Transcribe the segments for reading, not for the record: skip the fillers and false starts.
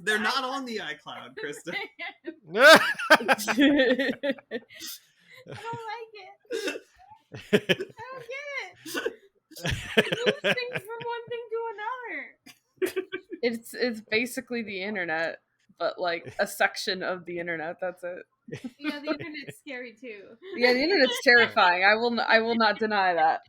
They're not on the iCloud, Krista. I don't like it. I don't get it. I move things from one thing to another. It's basically the internet, but like a section of the internet. That's it. Yeah, the internet's scary too. Yeah, the internet's terrifying. I will not deny that.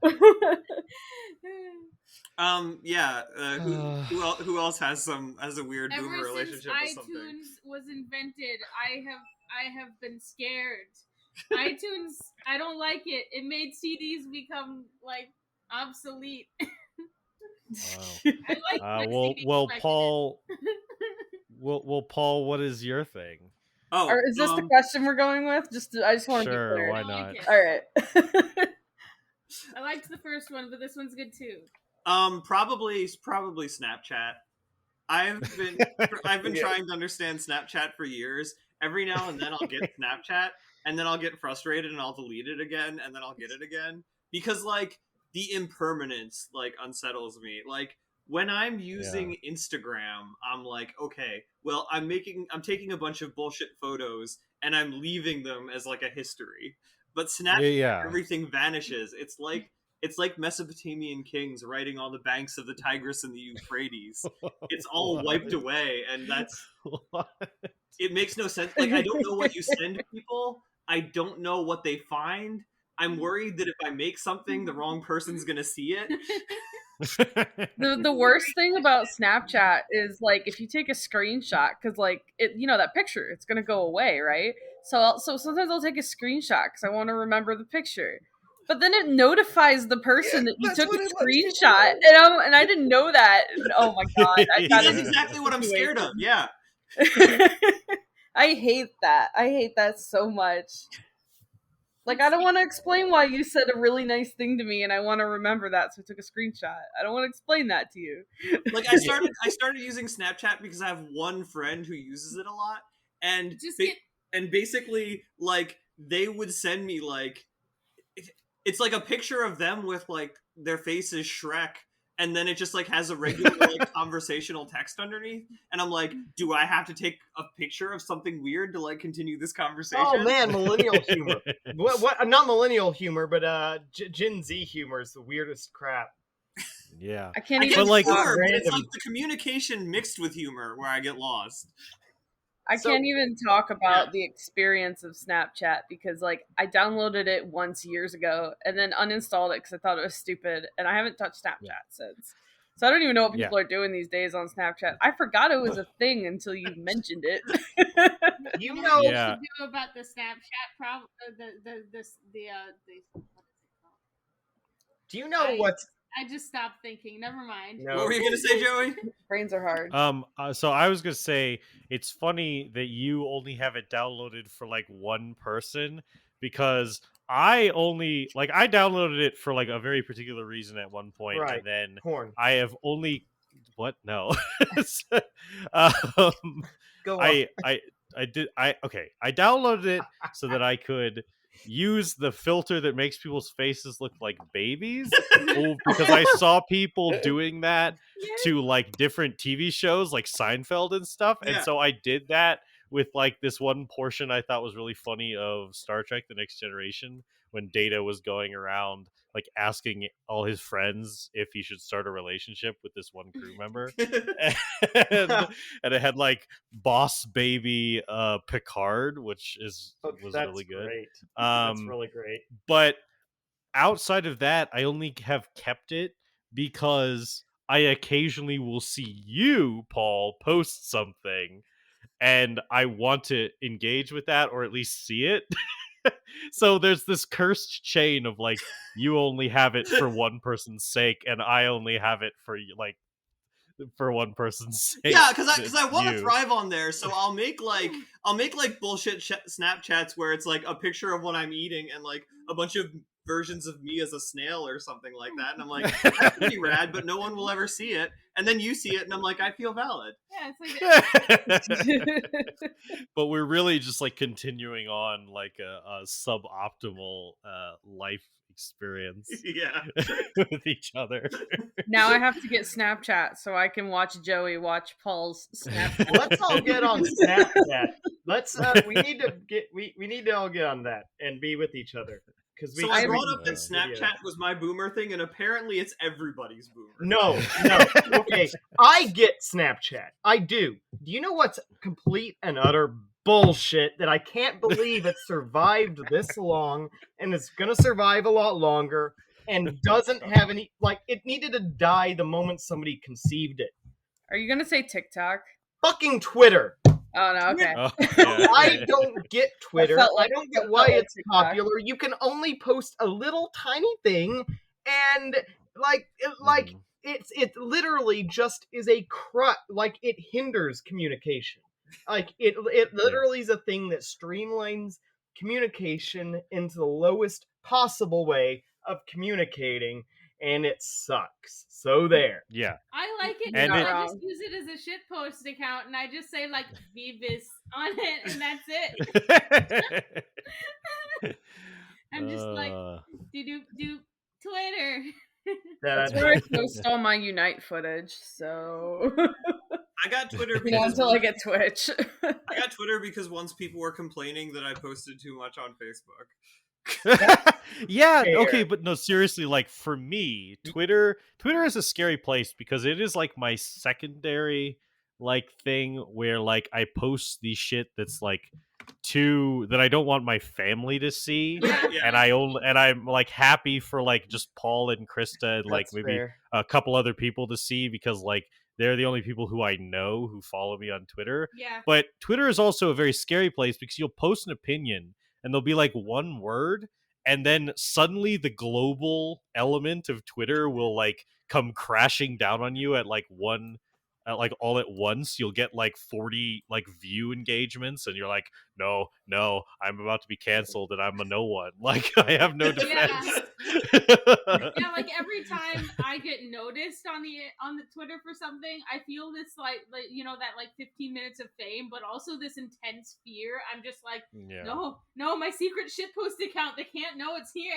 Who else has a weird boomer Ever relationship since with something? iTunes was invented, I have been scared. iTunes, I don't like it. It made CDs become like obsolete. Wow. I like my CD well, collection. Paul. Well, Paul, what is your thing? Oh, Or is this the question we're going with? I just want to be Sure, clear. why I like not? it. All right. I liked the first one, but this one's good too. Probably Snapchat. I've been trying to understand Snapchat for years. Every now and then I'll get Snapchat, and then I'll get frustrated and I'll delete it again, and then I'll get it again. Because like the impermanence like unsettles me. Like when I'm using Instagram, I'm like, okay, well I'm taking a bunch of bullshit photos and I'm leaving them as like a history. But Snapchat, everything vanishes. It's like Mesopotamian kings writing on the banks of the Tigris and the Euphrates. It's all wiped away, and it makes no sense. Like, I don't know what you send people. I don't know what they find. I'm worried that if I make something, the wrong person's gonna see it. The worst thing about Snapchat is like if you take a screenshot, because like it, that picture, it's gonna go away, right? So sometimes I'll take a screenshot because I want to remember the picture, but then it notifies the person that you took a screenshot, and I didn't know that. Oh my god, that's exactly what I'm scared of. Yeah. I hate that. I hate that so much. Like, I don't want to explain why you said a really nice thing to me, and I want to remember that, so I took a screenshot. I don't want to explain that to you. Like, I started using Snapchat because I have one friend who uses it a lot, and basically, like, they would send me like, it's like a picture of them with like their face is Shrek, and then it just like has a regular like conversational text underneath, and I'm like, do I have to take a picture of something weird to like continue this conversation? Oh man, millennial humor. What? Not millennial humor, but Gen Z humor is the weirdest crap. Yeah, I can't even. But like, it's like the communication mixed with humor where I get lost. I can't even talk about the experience of Snapchat because, like, I downloaded it once years ago and then uninstalled it because I thought it was stupid, and I haven't touched Snapchat since. So I don't even know what people are doing these days on Snapchat. I forgot it was a thing until you mentioned it. You know what you should do about the Snapchat problem? Do you know what? I just stopped thinking. Never mind. No. What were you going to say, Joey? Brains are hard. So I was going to say, it's funny that you only have it downloaded for like one person, because I downloaded it for like a very particular reason at one point, right. And then Porn. I have only no. Go on. I downloaded it so that I could use the filter that makes people's faces look like babies, because I saw people doing that to like different TV shows like Seinfeld and stuff, and so I did that with like this one portion I thought was really funny of Star Trek: The Next Generation, when Data was going around like asking all his friends if he should start a relationship with this one crew member. and it had like Boss Baby Picard, which was really good. Great. That's really great. But outside of that, I only have kept it because I occasionally will see you, Paul, post something, and I want to engage with that or at least see it. So there's this cursed chain of like, you only have it for one person's sake, and I only have it for like for one person's sake. Yeah, because I want to thrive on there, so I'll make like bullshit Snapchats where it's like a picture of what I'm eating and like a bunch of versions of me as a snail or something like that, and I'm like, that's pretty rad, but no one will ever see it. And then you see it, and I'm like, I feel valid. Yeah, it's like. But we're really just like continuing on like a suboptimal life experience Yeah. with each other. Now I have to get Snapchat so I can watch Joey watch Paul's Snapchat. Let's all get on Snapchat. Let's we need to all get on that and be with each other. Because So I brought up that Snapchat was my boomer thing, and apparently it's everybody's boomer. No. Okay, I get Snapchat. I do. Do you know what's complete and utter bullshit that I can't believe it survived this long and it's gonna survive a lot longer and doesn't have any, like, it needed to die the moment somebody conceived it. Are you gonna say TikTok? Fucking Twitter. Oh no, okay. Oh, yeah. I don't get Twitter. felt like- I don't get that why felt like it's TikTok. popular. You can only post a little tiny thing, and it literally just is a like it hinders communication. Like it literally is a thing that streamlines communication into the lowest possible way of communicating, and it sucks. So there. Yeah. I like it. And because it- I just use it as a shitpost account, and I just say like Beavis on it, and that's it. I'm just like do Twitter. That's where I post all my Unite footage. So I got Twitter you know, because until I get Twitch. I got Twitter because once people were complaining that I posted too much on Facebook. Yeah, Fair. okay, but no, seriously, like for me, Twitter is a scary place because it is like my secondary like thing where like I post the shit that's like that I don't want my family to see. Yeah. And I'm like happy for like just Paul and Krista and like That's maybe fair. a couple other people to see because like they're the only people who I know who follow me on Twitter. Yeah. But Twitter is also a very scary place because you'll post an opinion and there'll be like one word, and then suddenly the global element of Twitter will like come crashing down on you at like like all at once. You'll get like 40 like view engagements, and you're like, no, I'm about to be canceled, and I'm a no one. Like I have no defense. Yeah, like every time I get noticed on the Twitter for something, I feel this like you know that like 15 minutes of fame, but also this intense fear. I'm just like, Yeah. no, my secret shitpost account. They can't know it's here.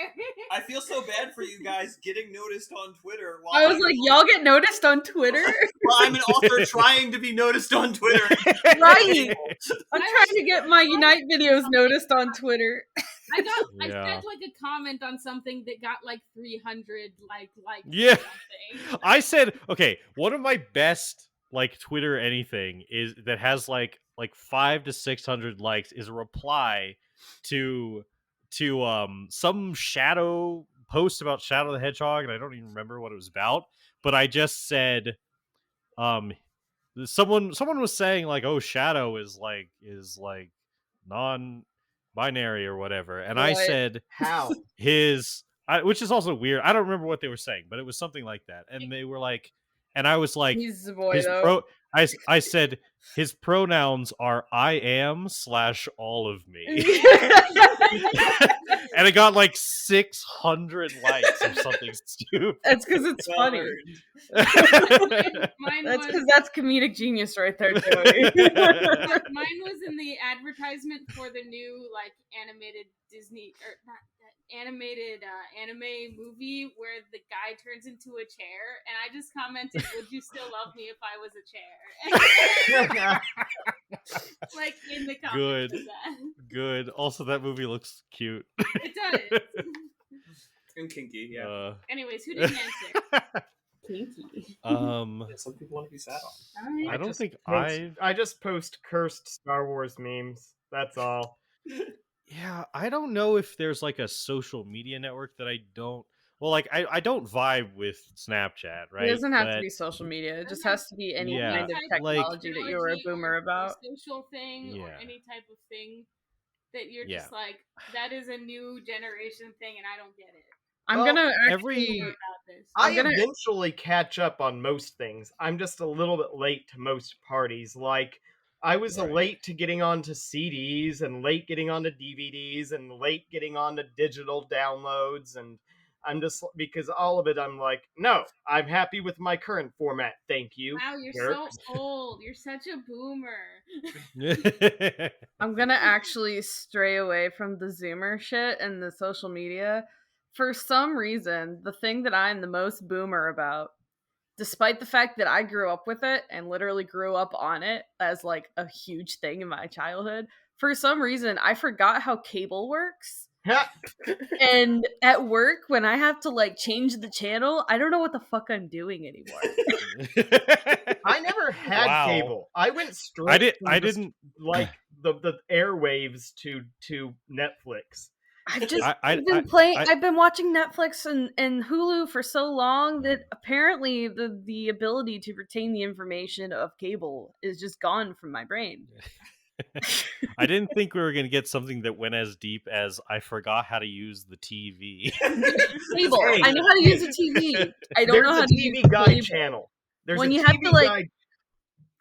I feel so bad for you guys getting noticed on Twitter. While I was like, y'all get noticed on Twitter? Well, I'm an author trying to be noticed on Twitter. Right. I'm trying to get my Unite videos noticed on Twitter. I Yeah. said like a comment on something that got like 300 likes. Yeah. Or something. I said, okay, one of my best like Twitter anything is that has like 500 to 600 likes is a reply to some Shadow post about Shadow the Hedgehog, and I don't even remember what it was about, but I just said someone was saying like, oh, Shadow is like non-binary or whatever, and I What? said How? which is also weird. I don't remember what they were saying, but it was something like that. And they were like, and I was like, He's a boy, though. I said his pronouns are I am / all of me. And it got like 600 likes or something stupid. That's because it's funny. Mine That's was because that's comedic genius right there, Joey. mine was in the advertisement for the new like animated Disney or not animated anime movie where the guy turns into a chair, and I just commented, "Would you still love me if I was a chair?" Like in the comments. Good. of that. Good. Also, that movie looks cute. It does. And kinky, yeah. Anyways, who didn't answer? Kinky. Some people want to be sat on. I don't just think I just post cursed Star Wars memes. That's all. Yeah, I don't know if there's like a social media network that I don't. Well, like I don't vibe with Snapchat, right? It doesn't have to But- be social media. It just has to be any Yeah, kind of like, technology that you're a boomer or about. social thing or Yeah. any type of thing that you're Yeah. just like, that is a new generation thing, and I don't get it. I'm Well, gonna every- About this. I I'm gonna- eventually catch up on most things. I'm just a little bit late to most parties. Like, I was Right. late to getting onto CDs and late getting onto DVDs and late getting onto digital downloads, and I'm just because all of it I'm like, no, I'm happy with my current format. Thank you. Wow, you're jerks. so old. You're such a boomer. I'm gonna actually stray away from the Zoomer shit and the social media For some reason, the thing that I'm the most boomer about, despite the fact that I grew up with it and literally grew up on it as like a huge thing in my childhood, for some reason I forgot how cable works. And at work, when I have to like change the channel, I don't know what the fuck I'm doing anymore. I never had Wow. cable. I went straight. I didn't like the airwaves to Netflix. I've just I've been watching Netflix and Hulu for so long that apparently the ability to retain the information of cable is just gone from my brain. I didn't think we were going to get something that went as deep as I forgot how to use the TV. Cable. I know how to use a TV. I don't know how to use TV guide cable. channel. There's When a you TV have to, like- guide.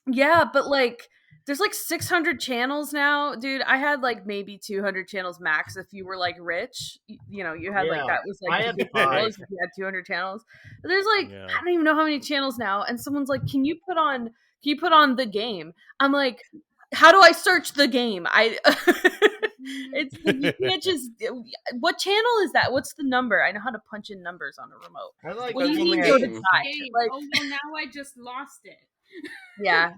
Yeah, but like there's like 600 channels now, dude. I had like maybe 200 channels max if you were like rich. You know, you had like Yeah, that was like I the had big 5. deal is if you had 200 channels. But there's like Yeah. I don't even know how many channels now. And someone's like, "Can you put on the game?" I'm like, "How do I search the game?" It's like, you can't just. What channel is that? What's the number? I know how to punch in numbers on a remote. I like What do you that mean only go had- to Game. side? Like, Oh well, now I just lost it. yeah.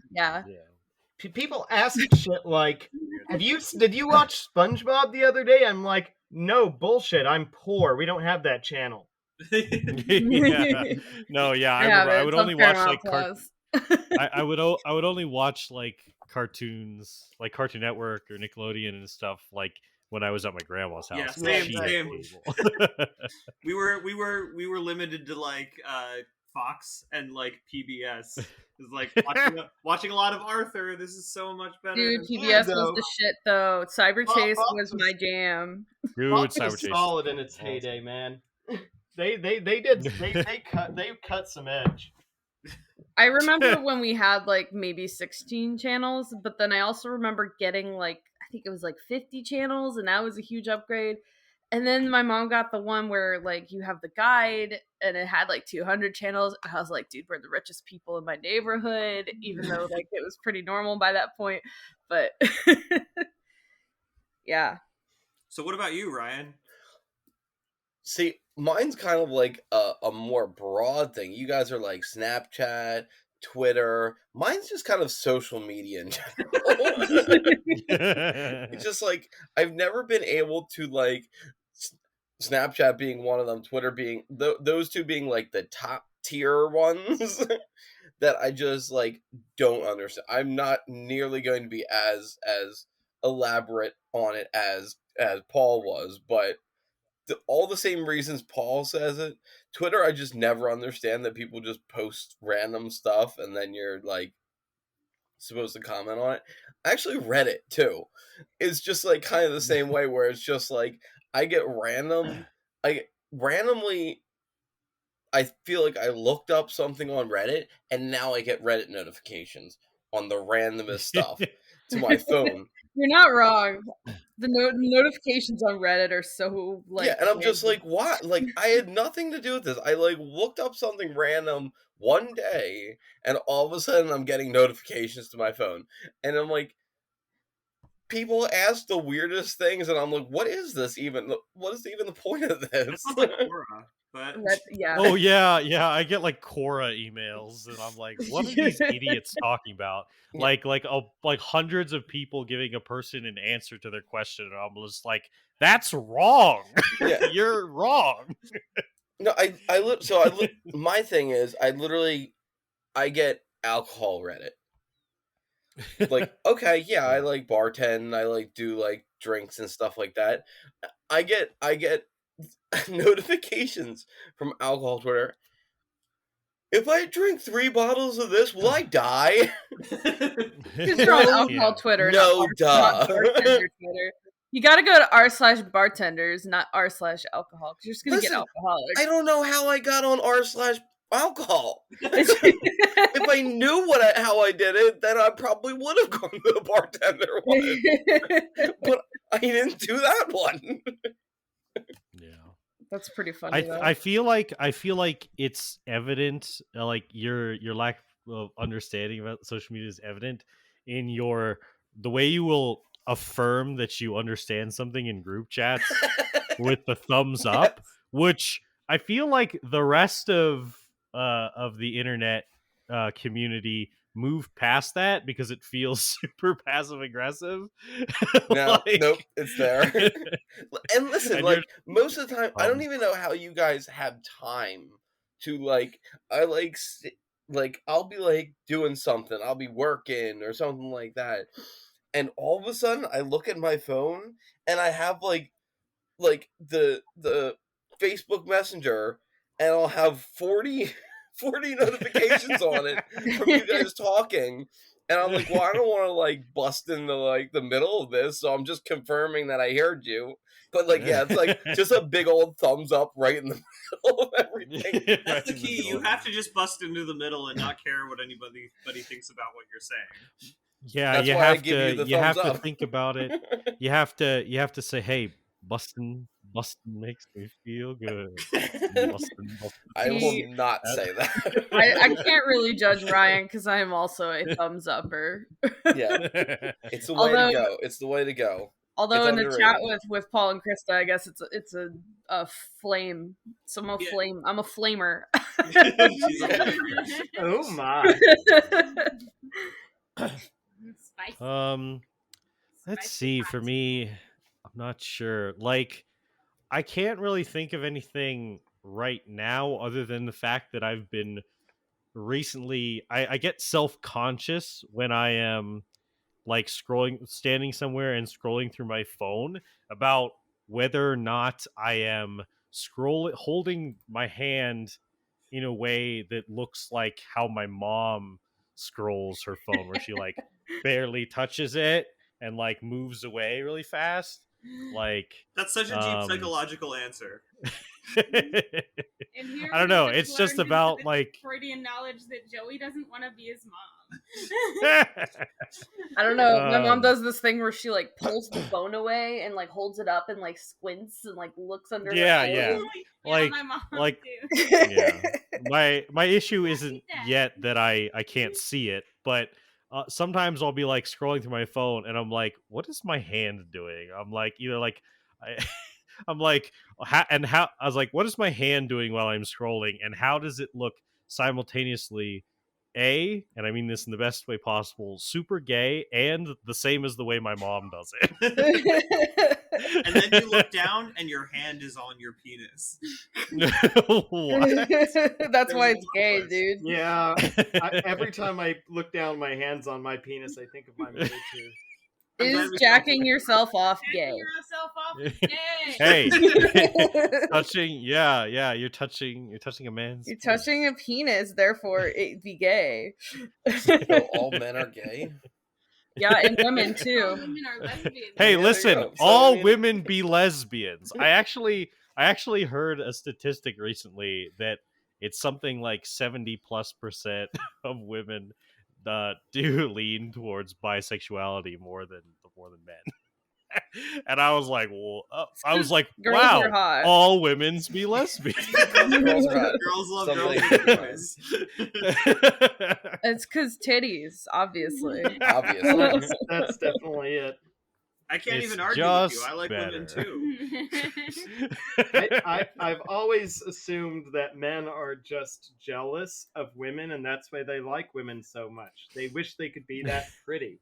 People ask shit like, did you watch SpongeBob the other day? I'm like, no, bullshit. I'm poor. We don't have that channel. Yeah. No, yeah, I remember. I would only watch like I would only watch like cartoons, like Cartoon Network or Nickelodeon and stuff, like when I was at my grandma's house. Yeah, 'cause same, she had same. cable. we were limited to like Fox and like PBS. It's like watching a lot of Arthur. This is so much better. Dude, than PBS was Fando. the shit though. Cyber Chase Fox was my jam. Dude, Fox Cyber was Chase. solid in its heyday, man. They cut some edge. I remember when we had like maybe 16 channels, but then I also remember getting like I think it was like 50 channels, and that was a huge upgrade. And then my mom got the one where like you have the guide and it had like 200 channels. I was like, dude, we're the richest people in my neighborhood, even though like it was pretty normal by that point. But yeah. So what about you, Ryan? See, mine's kind of like a more broad thing. You guys are like Snapchat, Twitter. Mine's just kind of social media in general. It's just like I've never been able to like Snapchat being one of them, Twitter being those two being like the top tier ones that I just like don't understand. I'm not nearly going to be as elaborate on it as Paul was, but all the same reasons Paul says it. Twitter, I just never understand that people just post random stuff and then you're like supposed to comment on it. Actually, Reddit too. It's just like kind of the same way where it's just like I randomly I feel like I looked up something on Reddit and now I get Reddit notifications on the randomest stuff to my phone. You're not wrong. The notifications on Reddit are so like. Yeah, and I'm just like, what? Like, I had nothing to do with this. I like looked up something random one day, and all of a sudden, I'm getting notifications to my phone, and I'm like, people ask the weirdest things, and I'm like, what is this even? What is even the point of this? That sounds like Quora, but Yeah. Oh yeah, I get like Quora emails, and I'm like, what are these idiots talking about? Like hundreds of people giving a person an answer to their question, and I'm just like, that's wrong. Yeah. You're wrong. No, my thing is, I get alcohol Reddit. Like, okay, yeah, I like bartend, I like do like drinks and stuff like that. I get notifications from alcohol Twitter. If I drink 3 bottles of this, will I die? Because you're on alcohol Twitter. No, not duh. bartender Twitter. You gotta go to r/bartenders, not r/alcohol, because you're just gonna Listen, get alcoholic. I don't know how I got on r/alcohol. If I knew how I did it, then I probably would have gone to the bartender one. But I didn't do that one. Yeah. That's pretty funny. though. I feel like it's evident, like your lack of understanding about social media is evident in the way you will affirm that you understand something in group chats with the thumbs up, which I feel like the rest of the internet community moved past that because it feels super passive aggressive. No, Like- nope, it's there. And listen, And you're- like most of the time, I don't even know how you guys have time to like. I'll be like doing something. I'll be working or something like that, and all of a sudden, I look at my phone and I have like the Facebook Messenger, and I'll have 40 notifications on it from you guys talking. And I'm like, well, I don't want to like bust into like the middle of this, so I'm just confirming that I heard you. But like, yeah, it's like just a big old thumbs up right in the middle of everything. That's Right the in key. middle You of have to just bust into the middle and not care what anybody thinks about what you're saying. Yeah, That's you why I have give you to the you have thumbs to up. think about it. You have to say, hey, bustin' makes me feel good. Bustin'. I will See, not say that. I can't really judge Ryan because I am also a thumbs upper. Yeah, it's the way Although- to go. It's the way to go. Although It's in the underrated. chat with Paul and Krista, I guess it's a flame. So I'm a Yeah. flame. I'm a flamer. She's a Oh my. Spicy. Let's Spicy see. hot For me, I'm not sure. Like, I can't really think of anything right now other than the fact that I've been recently. I get self-conscious when I am like standing somewhere and scrolling through my phone about whether or not I am holding my hand in a way that looks like how my mom scrolls her phone, where she like barely touches it and like moves away really fast. Like, That's such a deep psychological answer. And here I don't we know. just It's just learned about into the like Freudian knowledge that Joey doesn't want to be his mom. I don't know. My mom Um, does this thing where she like pulls the phone away and like holds it up and like squints and like looks under Yeah, her yeah. nose. Like- my mom like- too. yeah. My issue isn't that. yet that I can't see it, but sometimes I'll be like scrolling through my phone and I'm like, what is my hand doing? I'm like either like I'm like how I was like, what is my hand doing while I'm scrolling, and how does it look simultaneously and I mean this in the best way possible, super gay and the same as the way my mom does it. And then you look down and your hand is on your penis. What? That's why it's gay, dude. Yeah. Every time I look down, my hand's on my penis, I think of my mother too. I'm glad Is we jacking yourself off gay? Taking yourself off is gay. Hey, touching, yeah, you're touching a man's. You're touching a penis, therefore it be gay. So all men are gay. Yeah, and women All too. women are lesbians. Hey, Yeah, there you listen, go. So, all I mean- women be lesbians. I actually heard a statistic recently that it's something like 70+% of women do lean towards bisexuality more than men. And I was like, well, Girls are wow, hot. all women's be lesbians. Girls are hot. Girls love Something- girls. It's because titties, obviously. Obviously. That's definitely it. I can't It's even argue with you. just I like women better. too. I've always assumed that men are just jealous of women, and that's why they like women so much. They wish they could be that pretty.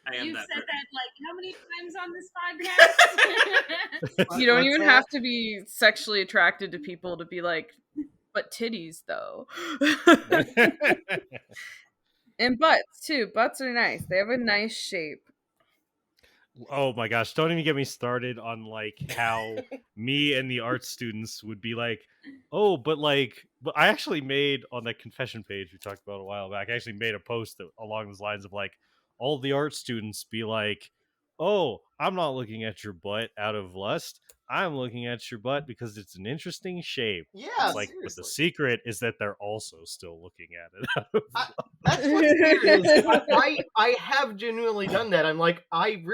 I am You've that said pretty. that like how many times on this podcast? You don't What's even that? have to be sexually attracted to people to be like, but titties though. And butts too. Butts are nice. They have a nice shape. Oh my gosh, don't even get me started on like how me and the art students would be like, oh, but I actually made on that confession page we talked about a while back, I actually made a post along those lines of like, all the art students be like, oh, I'm not looking at your butt out of lust. I'm looking at your butt because it's an interesting shape. Yeah, It's like, but the secret is that they're also still looking at it. That's what's weird is I have genuinely done that. I'm like, I'm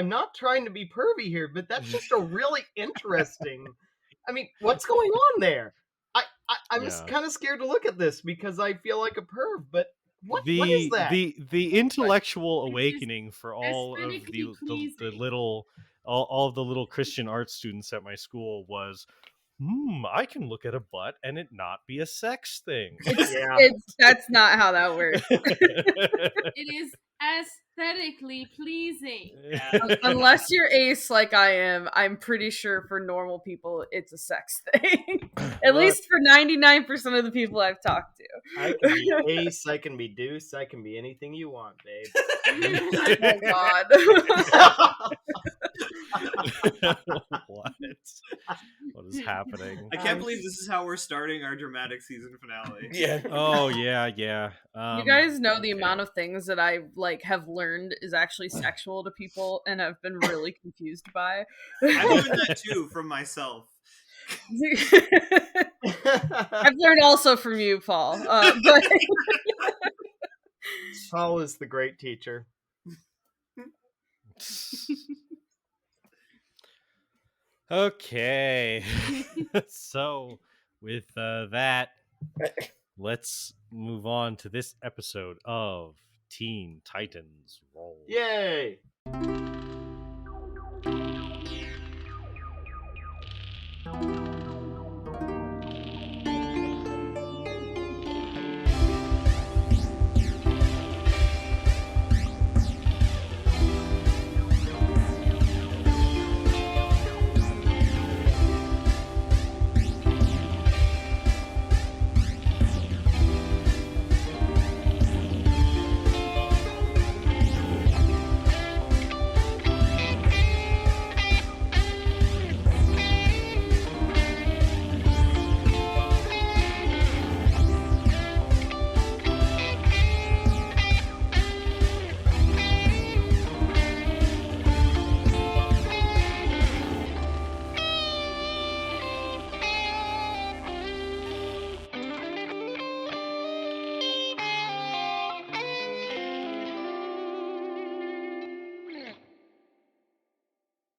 not trying to be pervy here, but that's just a really interesting. I mean, what's going on there? I'm Yeah. kind of scared to look at this because I feel like a perv, but what is that? The intellectual awakening for all of aesthetically the pleasing. little all of the little Christian art students at my school was, I can look at a butt and it not be a sex thing. That's not how that works. It is aesthetically pleasing. Unless you're ace like I am, I'm pretty sure for normal people it's a sex thing. At least for 99% of the people I've talked to. I can be ace, I can be deuce, I can be anything you want, babe. Oh God. What is happening? I can't believe this is how we're starting our dramatic season finale. Yeah. Oh yeah. You guys know the amount of things that I have learned is actually sexual to people, and I've been really confused by. I've learned that too from myself. I've learned also from you, Paul. But Paul is the great teacher. Okay. So with that, let's move on to this episode of Teen Titans Roll. Yay!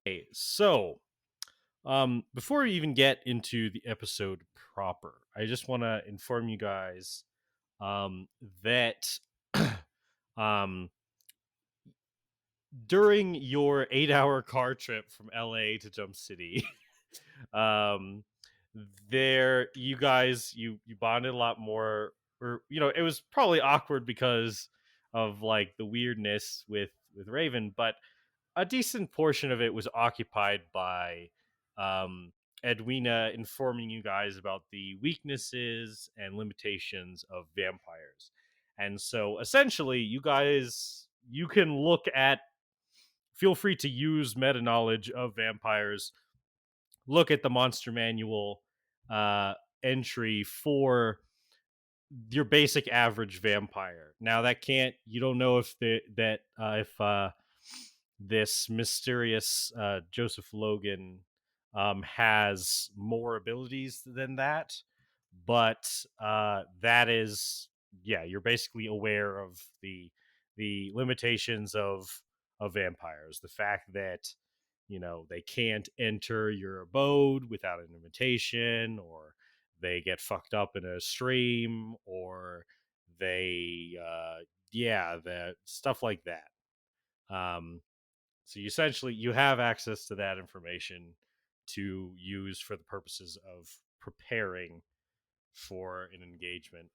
Okay, so before we even get into the episode proper, I just want to inform you guys that during your 8-hour car trip from LA to Jump City, there you guys you bonded a lot more, or it was probably awkward because of like the weirdness with Raven, but a decent portion of it was occupied by Edwina informing you guys about the weaknesses and limitations of vampires. And so essentially you can feel free to use meta knowledge of vampires, look at the monster manual entry for your basic average vampire. Now you don't know if this mysterious Joseph Logan has more abilities than that, but that is, you're basically aware of the limitations of vampires. The fact that they can't enter your abode without an invitation, or they get fucked up in a stream, or they the stuff like that. So you have access to that information to use for the purposes of preparing for an engagement.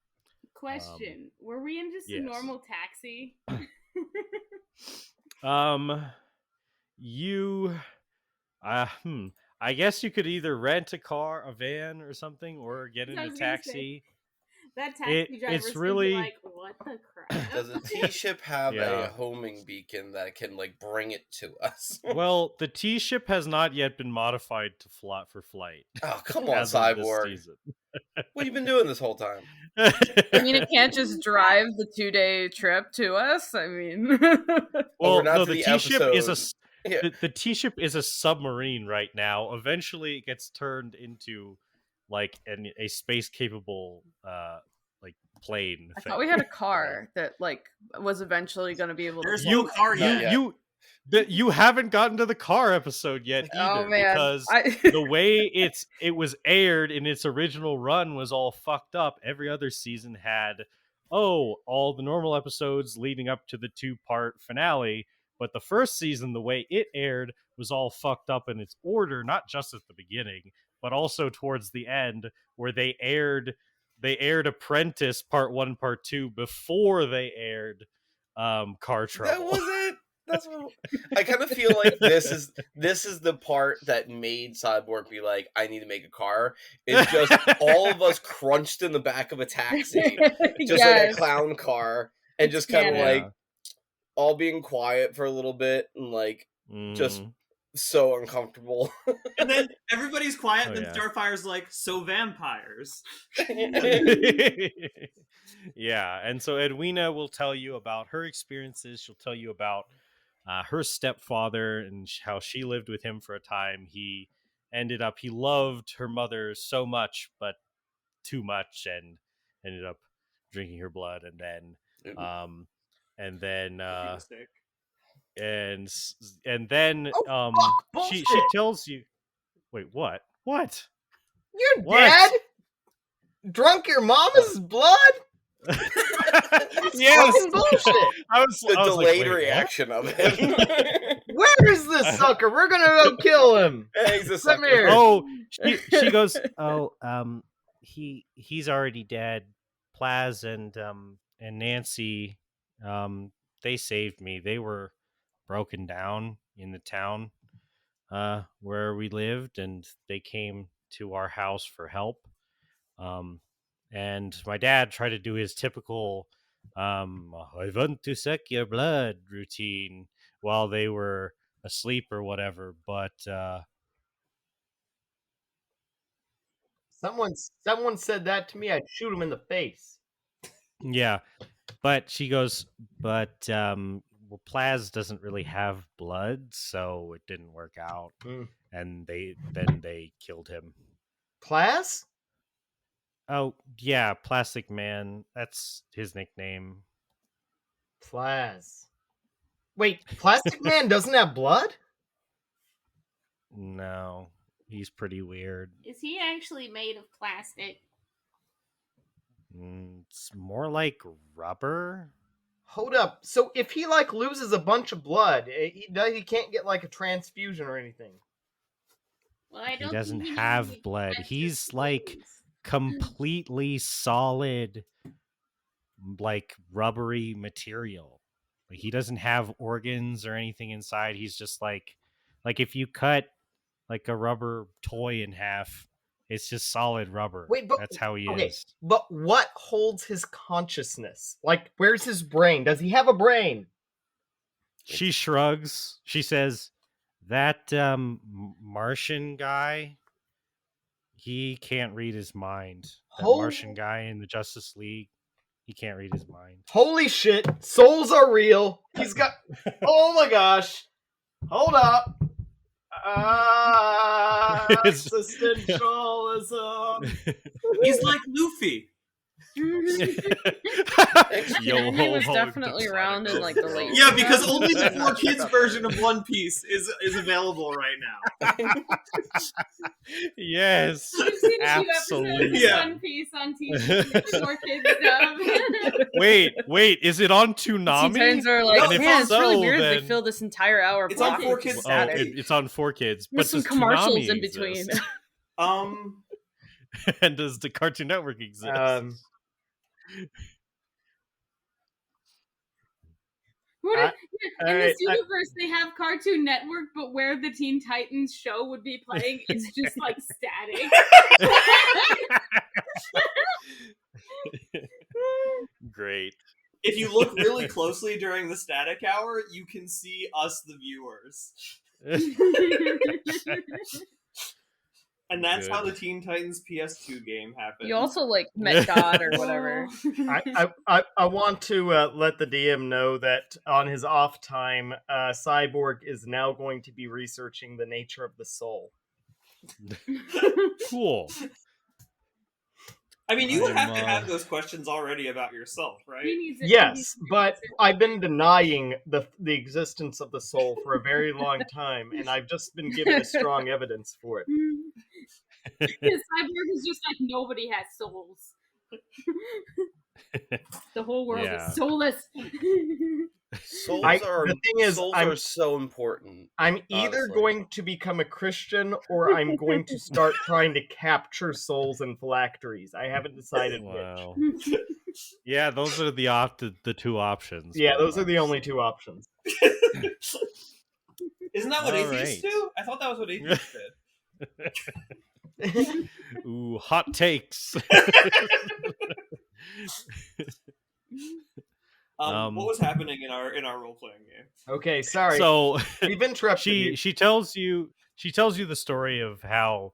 Question: were we in just a normal taxi? I guess you could either rent a van or something, or get in a taxi. That taxi driver's really like, what the crap? Does a T-ship have a homing beacon that can bring it to us? Well, the T-ship has not yet been modified to for flight. Oh, come on, Cyborg. What have you been doing this whole time? I mean, it can't just drive the 2-day trip to us. I mean, well, no, the T-ship is the T-ship is a submarine right now. Eventually, it gets turned into a space capable plane. I thought we had a car that was eventually going to be able to. There's no car yet. You haven't gotten to the car episode yet either, because the way it was aired in its original run was all fucked up. Every other season had all the normal episodes leading up to the 2-part finale But the first season, the way it aired was all fucked up in its order, not just at the beginning, but also towards the end, where they aired Apprentice Part 1, Part 2 before they aired Car Trouble. That was it. That's what I kind of feel like this is the part that made Cyborg be like, I need to make a car. It's just all of us crunched in the back of a taxi, just like a clown car, and just kind of like all being quiet for a little bit and like just so uncomfortable. And then everybody's quiet, and then Starfire's like, so vampires. Yeah, and so Edwina will tell you about her experiences. She'll tell you about her stepfather and how she lived with him for a time. He loved her mother so much, but too much, and ended up drinking her blood. And then she tells you, wait, what your dad drunk your mama's blood? Yes, bullshit. I was delayed reaction of it. Where is this sucker? We're gonna go kill him. He's a sucker. Here. Oh, she goes, he's already dead. Plaz and Nancy, they saved me. They were broken down in the town where we lived, and they came to our house for help. And my dad tried to do his typical I want to suck your blood routine while they were asleep or whatever, but someone said that to me, I'd shoot him in the face. Yeah, but she goes, but well, Plaz doesn't really have blood, so it didn't work out. And they killed him. Plaz? Oh, yeah, Plastic Man. That's his nickname. Plaz. Wait, Plastic Man doesn't have blood? No, he's pretty weird. Is he actually made of plastic? It's more like rubber. Hold up. So if he like loses a bunch of blood, he can't get like a transfusion or anything. Well, I don't he doesn't think he have needs blood. He's transfusions. like completely solid, like rubbery material. Like he doesn't have organs or anything inside. He's just like if you cut like a rubber toy in half, it's just solid rubber. Wait, but that's how he is. But what holds his consciousness? Like, where's his brain? Does he have a brain? She shrugs. She says, that Martian guy, he can't read his mind. That Martian guy in the Justice League, he can't read his mind. Holy shit, souls are real. He's got... Oh my gosh. Hold up. Existentialism. He's like Luffy. He was definitely around in like the late. Yeah, because only the 4Kids version of One Piece is available right now. Yes, absolutely. One Piece on TV. 4Kids dub. Wait, is it on Toonami? Titans are like, and man, it's really weird that they fill this entire hour. It's on 4Kids. It's on 4Kids, but there's some commercials in between. And does the Cartoon Network exist? In this universe, they have Cartoon Network, but where the Teen Titans show would be playing, it's just like static. Great. If you look really closely during the static hour, you can see us, the viewers. And that's how the Teen Titans PS2 game happened. You also like met God or whatever. I want to let the DM know that on his off time, Cyborg is now going to be researching the nature of the soul. Cool. I mean, you would have to have those questions already about yourself, right? Yes, but I've been denying the existence of the soul for a very long time, and I've just been given a strong evidence for it. Cyborg is just like, nobody has souls. The whole world is soulless. Souls the are thing is, souls are so important. I'm either honestly. going to become a Christian or I'm going to start trying to capture souls in phylacteries. I haven't decided Wow. which. Yeah, those are the two options. Yeah, pretty those are the much, only so. two options. Isn't that what All atheists right. do? I thought that was what atheists did. Ooh, hot takes. What was happening in our role playing game? Okay, sorry. So We've interrupted you. she tells you the story of how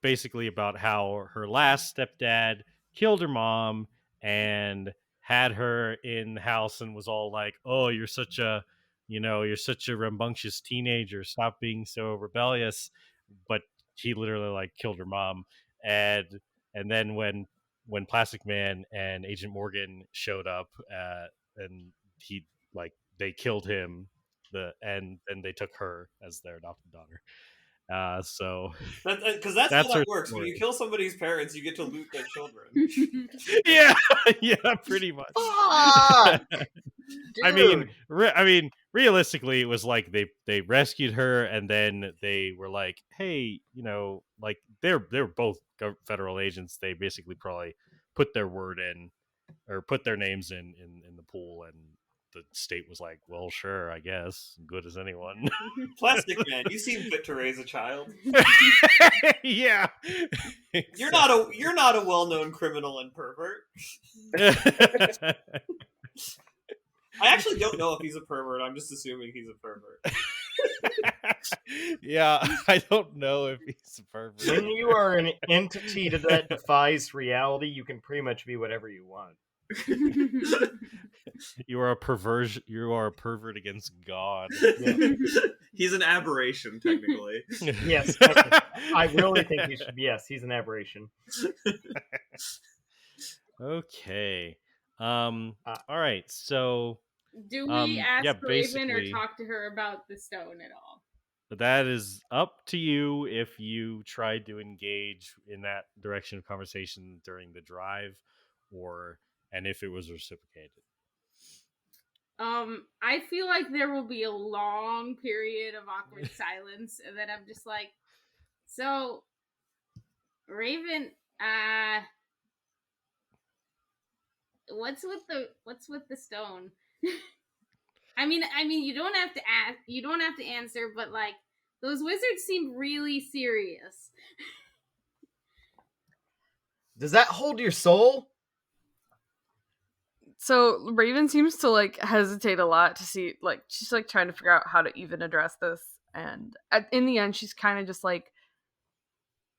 basically about how her last stepdad killed her mom and had her in the house and was all like, "Oh, you're such a rambunctious teenager. Stop being so rebellious." But he literally like killed her mom, and then when Plastic Man and Agent Morgan showed up, and he like they killed him, and they took her as their adopted daughter. So Because that's that's how her that works. When story. you kill somebody's parents, you get to loot their children. Yeah, yeah, pretty much. Fuck! I mean, Dude. realistically, it was like they rescued her, and then they were like, "Hey, like they're both federal agents. They basically probably put their word in, or put their names in the pool, and the state was like, well, sure, I guess, good as anyone." Plastic Man, you seem fit to raise a child. Yeah, You're not a well-known criminal and pervert. I actually don't know if he's a pervert. I'm just assuming he's a pervert. Yeah, I don't know if he's a pervert. When you are an entity that defies reality, you can pretty much be whatever you want. You are a pervert against God. Yeah. He's an aberration, technically. Yes, I really think he should. Yes, he's an aberration. Okay. All right. So Do we ask Raven or basically, talk to her about the stone at all? that is up to you if you try to engage in that direction of conversation during the drive, and if it was reciprocated. I feel like there will be a long period of awkward silence, and then I'm just like, so, Raven, what's with the stone? I mean, you don't have to ask, you don't have to answer, but like, those wizards seem really serious. Does that hold your soul? So Raven seems to like hesitate a lot to see, like she's like trying to figure out how to even address this, and in the end she's kind of just like,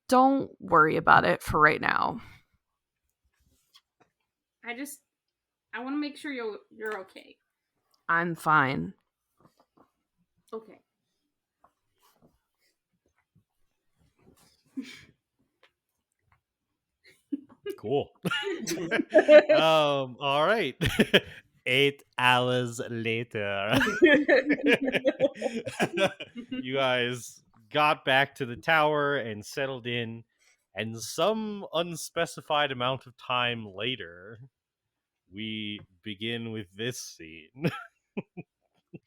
don't worry about it for right now. I want to make sure you're okay. I'm fine. Okay. Cool. All right. 8 hours later. You guys got back to the tower and settled in, and some unspecified amount of time later, we begin with this scene.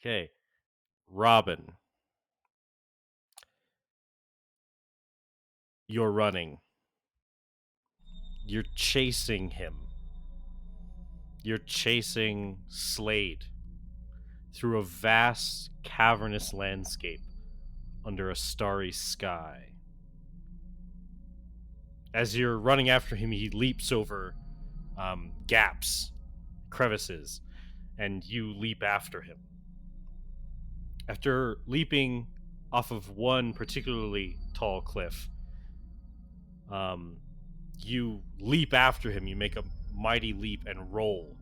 Okay. Robin. You're running. You're chasing him. You're chasing Slade through a vast, cavernous landscape under a starry sky. As you're running after him, he leaps over gaps, crevices, and you leap after him. After leaping off of one particularly tall cliff, you leap after him. You make a mighty leap and roll.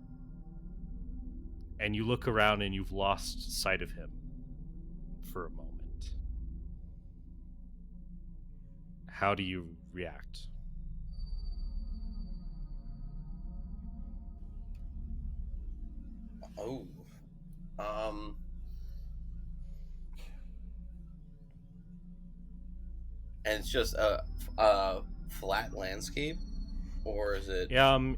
And you look around and you've lost sight of him for a moment. How do you react? Oh. And it's just a flat landscape, or is it?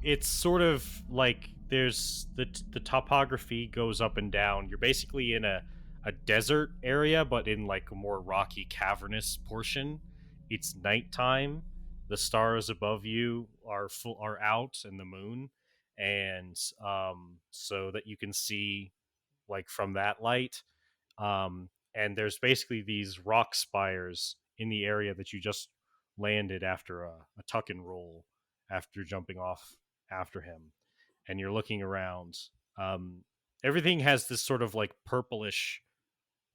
It's sort of like there's the topography goes up and down. You're basically in a desert area, but in like a more rocky, cavernous portion. It's nighttime. The stars above you are out, and the moon, and so that you can see like from that light. And there's basically these rock spires in the area that you just landed after a tuck and roll after jumping off after him, and you're looking around. Everything has this sort of like purplish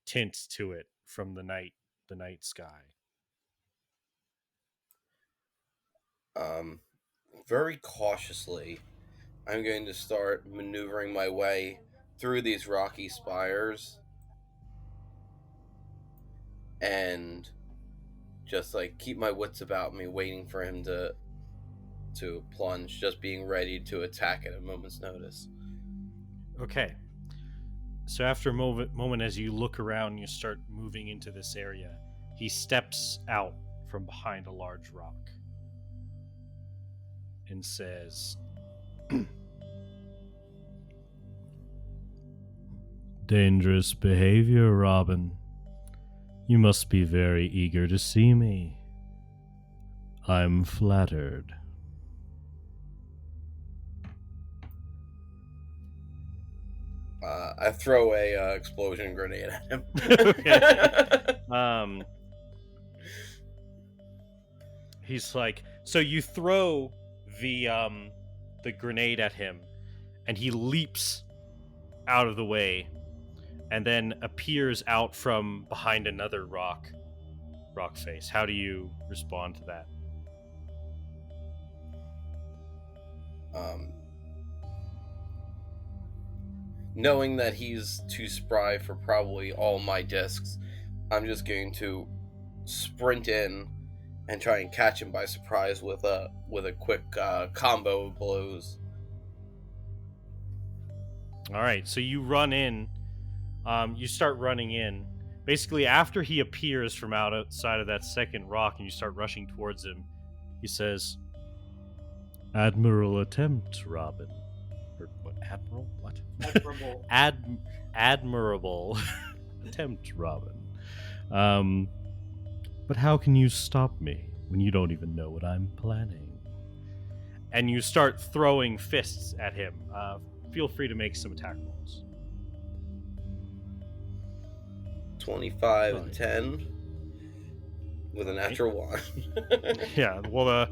tint to it from the night sky. Very cautiously, I'm going to start maneuvering my way through these rocky spires and just like keep my wits about me, waiting for him to plunge, just being ready to attack at a moment's notice. Okay. So after a moment as you look around, you start moving into this area. He steps out from behind a large rock and says, "Dangerous behavior, Robin. You must be very eager to see me. I'm flattered." I throw a explosion grenade at him. Okay. He's like, so you throw the grenade at him, and he leaps out of the way, and then appears out from behind another rock face. How do you respond to that? Knowing that he's too spry for probably all my discs, I'm just going to sprint in and try and catch him by surprise with a quick combo of blows. All right, so you run in. You start running in. Basically, after he appears from outside of that second rock and you start rushing towards him, he says, "Admirable attempt, Robin." Or what? Admiral? What? Admirable. Admirable attempt, Robin. But how can you stop me when you don't even know what I'm planning? And you start throwing fists at him. Feel free to make some attack rolls. 25 and 10 with a natural 1. Yeah, well,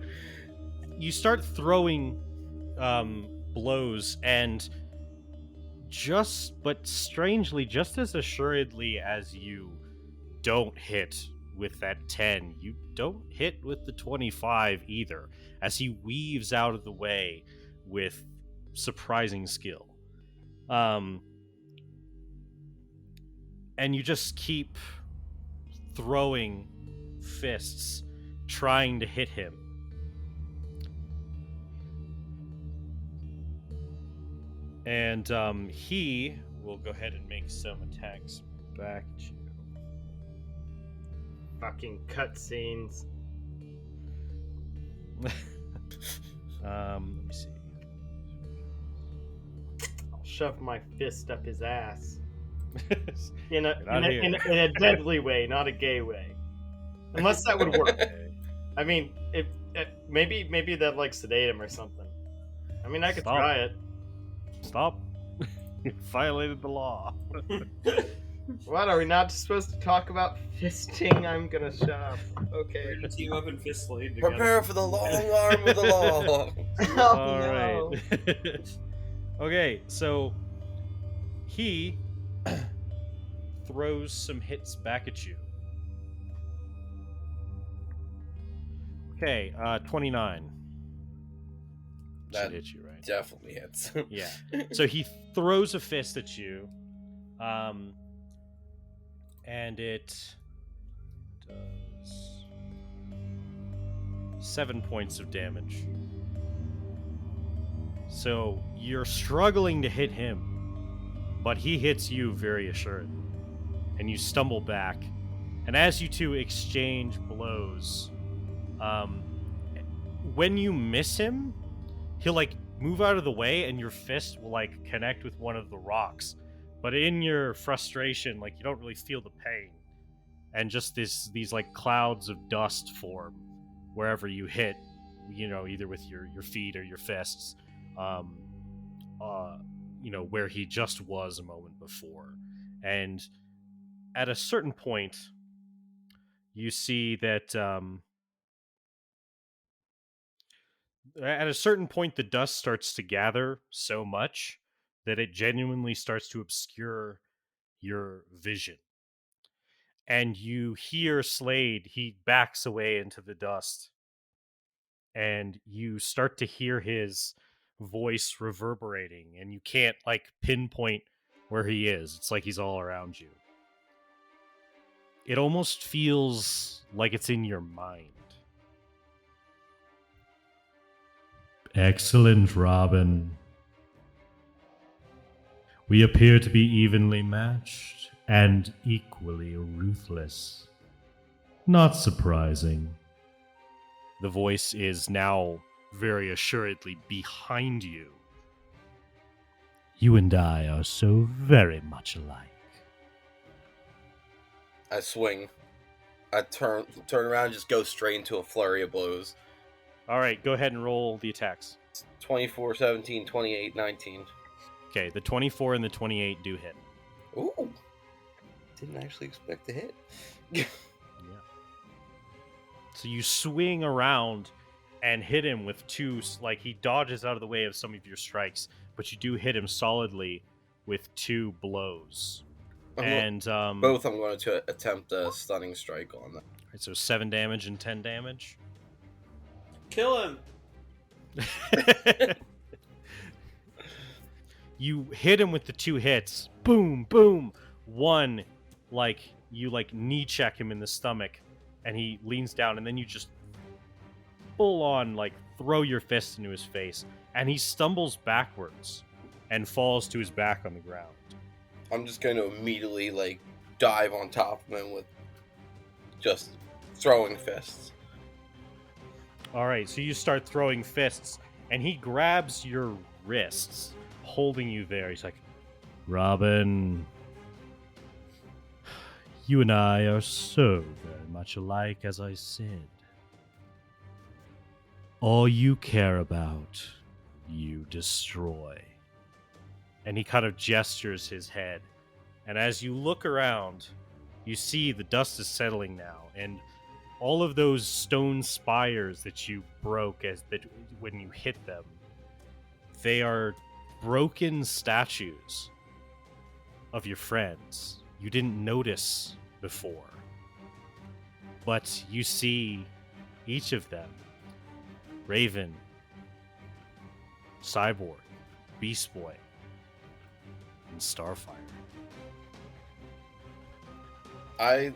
you start throwing blows, and strangely, just as assuredly as you don't hit with that 10, you don't hit with the 25 either, as he weaves out of the way with surprising skill. And you just keep throwing fists, trying to hit him. And he will go ahead and make some attacks back at you. Fucking cutscenes. Let me see. I'll shove my fist up his ass. In Get out of here. a deadly way, not a gay way. Unless that would work. Okay. I mean, maybe that like sedate him or something. I mean, I could Stop. try it. Stop. You violated the law. What, are we not supposed to talk about fisting? I'm gonna shove. We're Okay. gonna team up and fist Slade together. Prepare for the long arm of the law. Oh, All no. right. Okay, so he throws some hits back at you. Okay, 29. Should That hit you, right? definitely hits. Yeah. So he throws a fist at you, and it does 7 points of damage. So you're struggling to hit him, but he hits you very assuredly, and you stumble back. And as you two exchange blows, when you miss him, he'll like move out of the way and your fist will like connect with one of the rocks. But in your frustration, like you don't really feel the pain. And just these like clouds of dust form wherever you hit, either with your feet or your fists. Where he just was a moment before. And at a certain point, you see that the dust starts to gather so much that it genuinely starts to obscure your vision. And you hear Slade, he backs away into the dust. And you start to hear his voice reverberating, and you can't like pinpoint where he is. It's like he's all around you. It almost feels like it's in your mind. Excellent, Robin. We appear to be evenly matched and equally ruthless. Not surprising. The voice is now very assuredly behind you. You and I are so very much alike. I swing. I turn around and just go straight into a flurry of blows. All right, go ahead and roll the attacks. 24, 17, 28, 19. Okay, the 24 and the 28 do hit. Ooh. Didn't actually expect to hit. Yeah. So you swing around and hit him with two, like he dodges out of the way of some of your strikes, but you do hit him solidly with two blows. Both I'm going to attempt a stunning strike on them. Right, so 7 damage and 10 damage. Kill him. You hit him with the 2 hits. Boom, boom. One, like you like knee check him in the stomach, and he leans down, and then you just full on like throw your fist into his face, and he stumbles backwards and falls to his back on the ground. I'm just going to immediately like dive on top of him with just throwing fists. All right, so you start throwing fists, and he grabs your wrists, holding you there. He's like, Robin, you and I are so very much alike, as I said. All you care about, you destroy. And he kind of gestures his head. And as you look around, you see the dust is settling now, and all of those stone spires that you broke when you hit them, they are broken statues of your friends you didn't notice before. But you see each of them: Raven, Cyborg, Beast Boy, and Starfire. I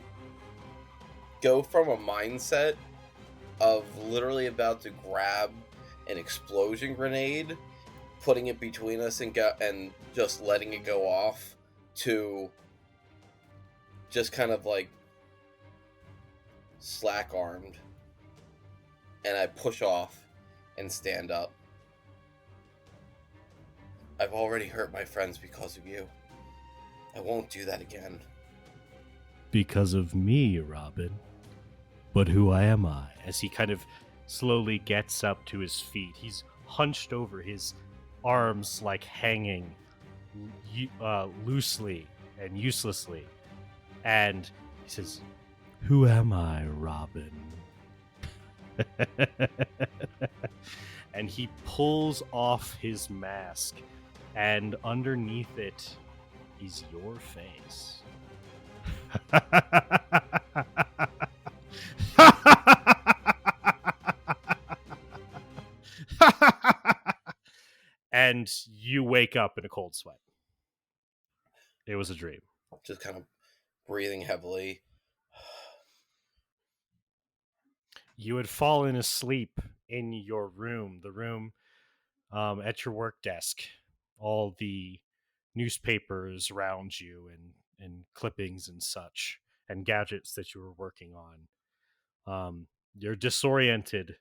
go from a mindset of literally about to grab an explosion grenade, putting it between us and just letting it go off, to just kind of like slack-armed, and I push off and stand up. I've already hurt my friends because of you. I won't do that again. Because of me, Robin. But who am I? As he kind of slowly gets up to his feet, he's hunched over, his arms like hanging loosely and uselessly. And he says, who am I, Robin? And he pulls off his mask, and underneath it is your face. And you wake up in a cold sweat. It was a dream. Just kind of breathing heavily. You had fallen asleep in your room, the room at your work desk. All the newspapers around you and clippings and such, and gadgets that you were working on. You're disoriented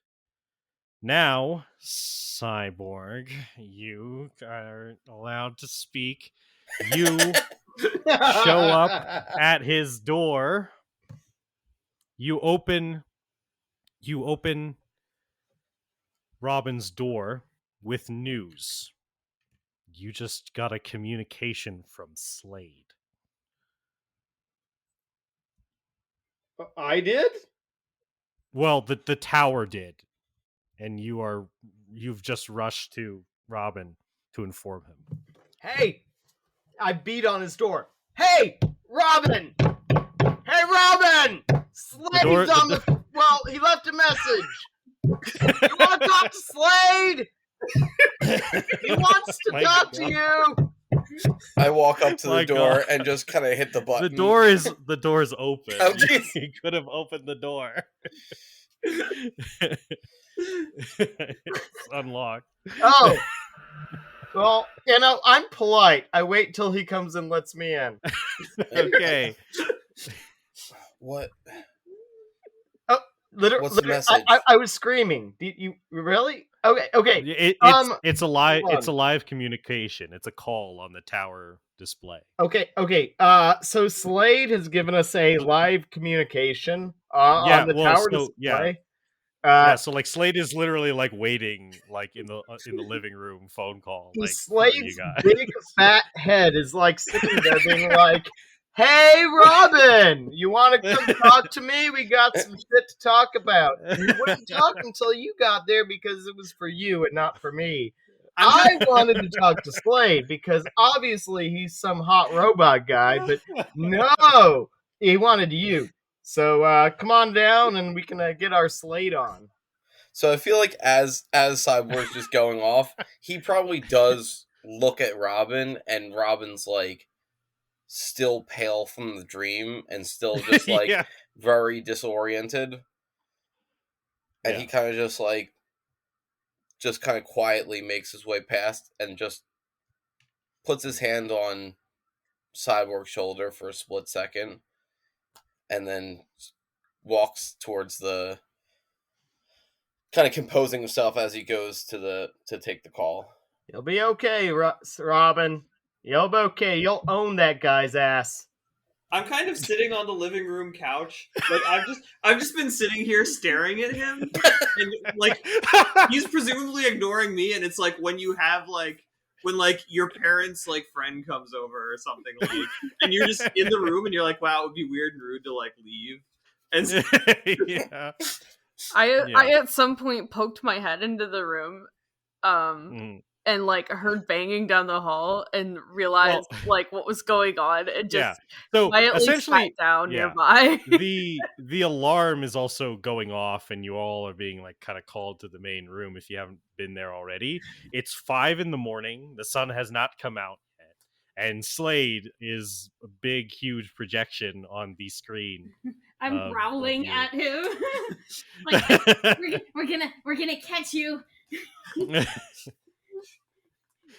Now, Cyborg, you are allowed to speak. You show up at his door. You open Robin's door with news. You just got a communication from Slade. I did? Well, the tower did. And you've just rushed to Robin to inform him. Hey! I beat on his door. Hey! Robin! Hey, Robin! Slade's on the... Well, he left a message. You want to talk to Slade? He wants to talk to you. I walk up to the door and just kind of hit the button. The door is open. Oh, you could have opened the door. It's unlocked. Oh. Well, I'm polite. I wait till he comes and lets me in. Okay. What? Oh, literally, What's the message? I was screaming. You really? Okay. It's a live communication. It's a call on the tower display. Okay. So Slade has given us a live communication on the tower display. So like Slade is literally like waiting like in the living room phone call. Like Slade's big fat head is like sitting there being like, "Hey Robin, you want to come talk to me? We got some shit to talk about." And he wouldn't talk until you got there because it was for you and not for me. I wanted to talk to Slade because obviously he's some hot robot guy, but no, he wanted you. So come on down and we can get our Slade on. So I feel like as Cyborg's just going off, he probably does look at Robin, and Robin's like still pale from the dream and still just like very disoriented. And he kind of just kind of quietly makes his way past and just puts his hand on Cyborg's shoulder for a split second. And then walks towards the, kind of composing himself as he goes to take the call. You'll be okay, Robin. You'll be okay. You'll own that guy's ass. I'm kind of sitting on the living room couch. Like I've just been sitting here staring at him, and like he's presumably ignoring me. And it's like when you have like when like your parents like friend comes over or something, like, and you're just in the room and you're like, wow, it would be weird and rude to like leave. And so, I at some point poked my head into the room, and like heard banging down the hall and realized like what was going on and just so quietly essentially sat down nearby. the alarm is also going off and you all are being like kind of called to the main room if you haven't been there already. It's 5 a.m. The sun has not come out yet, and Slade is a big huge projection on the screen. I'm growling at him. Like, we're gonna catch you.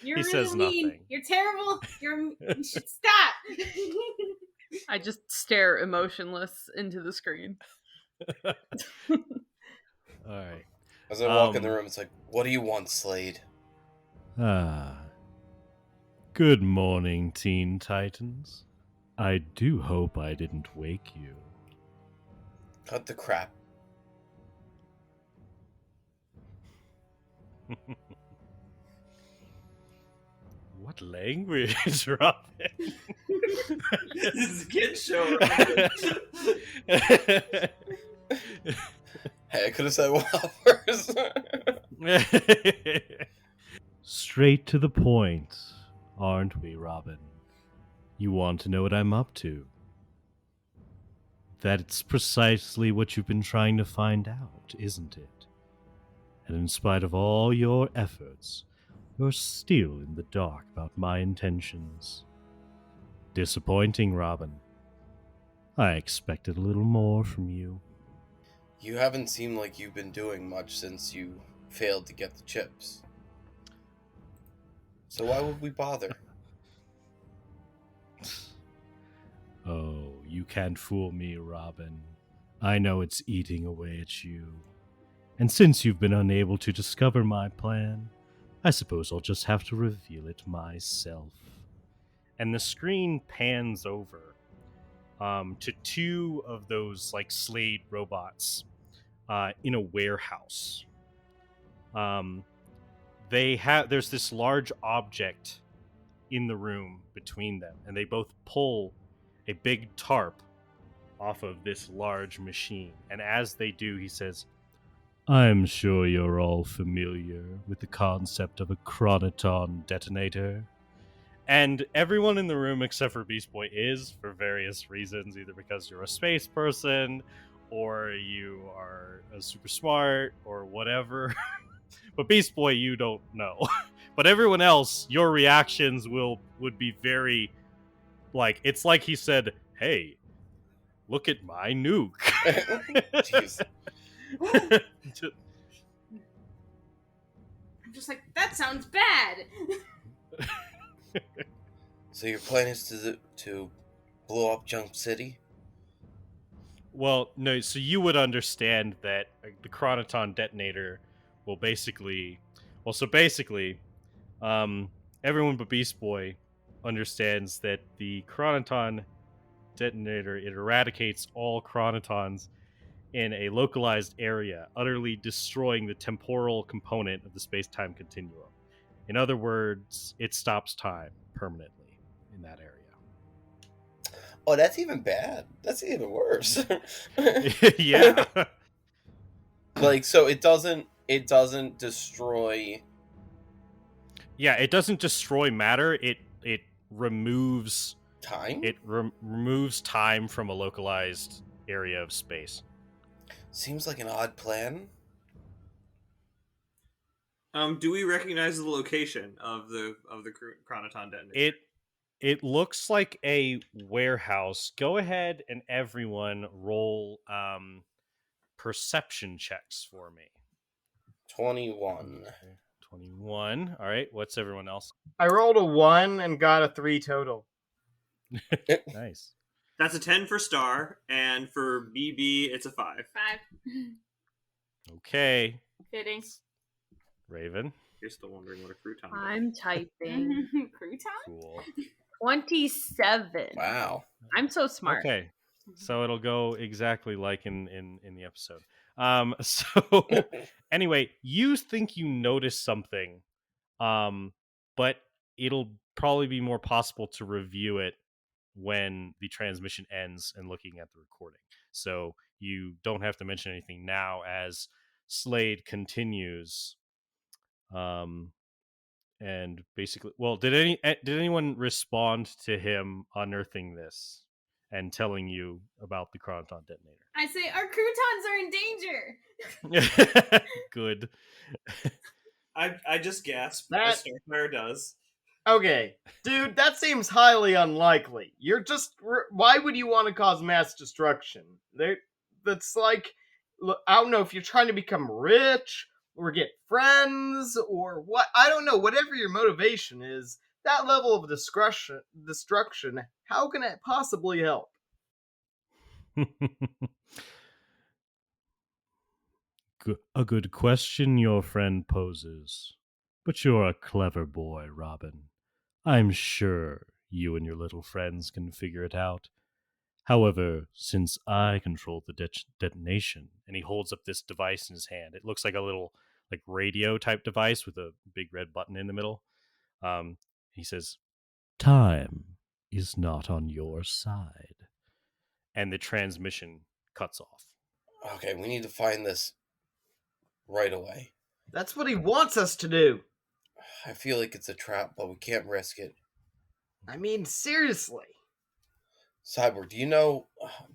You're he really says mean. nothing. You're terrible. You should stop. I just stare emotionless into the screen. All right. As I walk in the room, it's like, what do you want, Slade? Good morning, Teen Titans. I do hope I didn't wake you. Cut the crap. What language, Robin? this is a kid's show. Hey, I could have said Whoppers. Straight to the point, aren't we, Robin? You want to know what I'm up to? That's precisely what you've been trying to find out, isn't it? And in spite of all your efforts, you're still in the dark about my intentions. Disappointing, Robin. I expected a little more from you. You haven't seemed like you've been doing much since you failed to get the chips. So why would we bother? Oh, you can't fool me, Robin. I know it's eating away at you. And since you've been unable to discover my plan, I suppose I'll just have to reveal it myself. And the screen pans over to two of those like Slade robots in a warehouse. There's this large object in the room between them, and they both pull a big tarp off of this large machine. And as they do, he says, I'm sure you're all familiar with the concept of a chronoton detonator. And everyone in the room except for Beast Boy is, for various reasons, either because you're a space person, or you are super smart, or whatever. But Beast Boy, you don't know. But everyone else, your reactions would be very, like, it's like he said, hey, look at my nuke. Jeez. I'm just like, that sounds bad. So your plan is to blow up Jump City? Well, no, so you would understand that the chronoton detonator will basically... Well, so basically, everyone but Beast Boy understands that the chronoton detonator, it eradicates all chronotons in a localized area, utterly destroying the temporal component of the space-time continuum. In other words, it stops time permanently in that area. Oh, that's even bad. That's even worse. Yeah. Like, so it doesn't destroy... Yeah, it doesn't destroy matter. It removes time? It removes time from a localized area of space. Seems like an odd plan. Do we recognize the location of the chronoton detonator? It looks like a warehouse. Go ahead and everyone roll perception checks for me. 21. 21. All right. What's everyone else? I rolled a 1 and got a 3 total. Nice. That's a 10 for Star, and for BB, it's a 5. 5. Okay. Fitting. Raven. You're still wondering what a crouton is. I'm typing. Crouton? Cool. 27. Wow. I'm so smart. Okay. So it'll go exactly like in the episode. So anyway, you think you notice something, but it'll probably be more possible to review it when the transmission ends and looking at the recording. So you don't have to mention anything now as Slade continues. And basically, well, did anyone respond to him unearthing this and telling you about the chronoton detonator? I say, our croutons are in danger. Good. I just gasp, That- as Starfire does. Okay, dude, that seems highly unlikely. You're just... Why would you want to cause mass destruction? That's like... I don't know if you're trying to become rich, or get friends, or what. I don't know. Whatever your motivation is, that level of destruction, how can it possibly help? A good question your friend poses. But you're a clever boy, Robin. I'm sure you and your little friends can figure it out. However, since I control the detonation, and he holds up this device in his hand, it looks like a little like radio type device with a big red button in the middle. He says, "Time is not on your side," and the transmission cuts off. Okay, we need to find this right away. That's what he wants us to do. I feel like it's a trap, but we can't risk it. I mean, seriously. Cyborg, do you know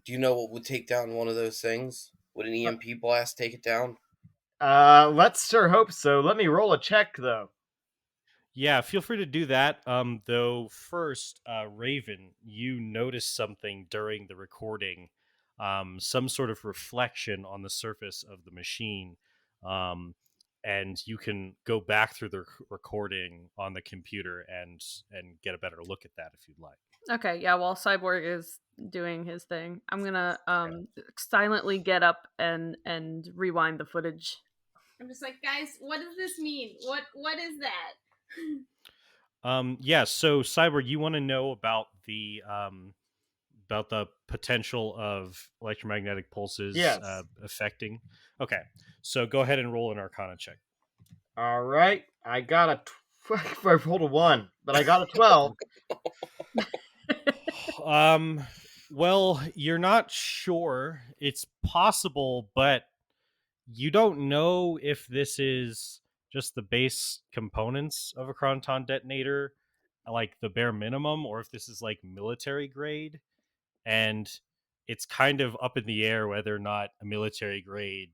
what would take down one of those things? Would an EMP blast take it down? Let's sure hope so. Let me roll a check, though. Yeah, feel free to do that. Though first, Raven, you notice something during the recording, some sort of reflection on the surface of the machine, and you can go back through the recording on the computer and get a better look at that if you'd like. Okay, yeah, while Cyborg is doing his thing, I'm gonna silently get up and rewind the footage I'm just like, guys, what does this mean? What is that? Yeah, so Cyborg, you want to know about the potential of electromagnetic pulses Yes. affecting. Okay, so go ahead and roll an Arcana check. All right. I got a. I rolled a 1, but I got a 12. Well, you're not sure. It's possible, but you don't know if this is just the base components of a Chronoton detonator, like the bare minimum, or if this is like military grade. And it's kind of up in the air whether or not a military grade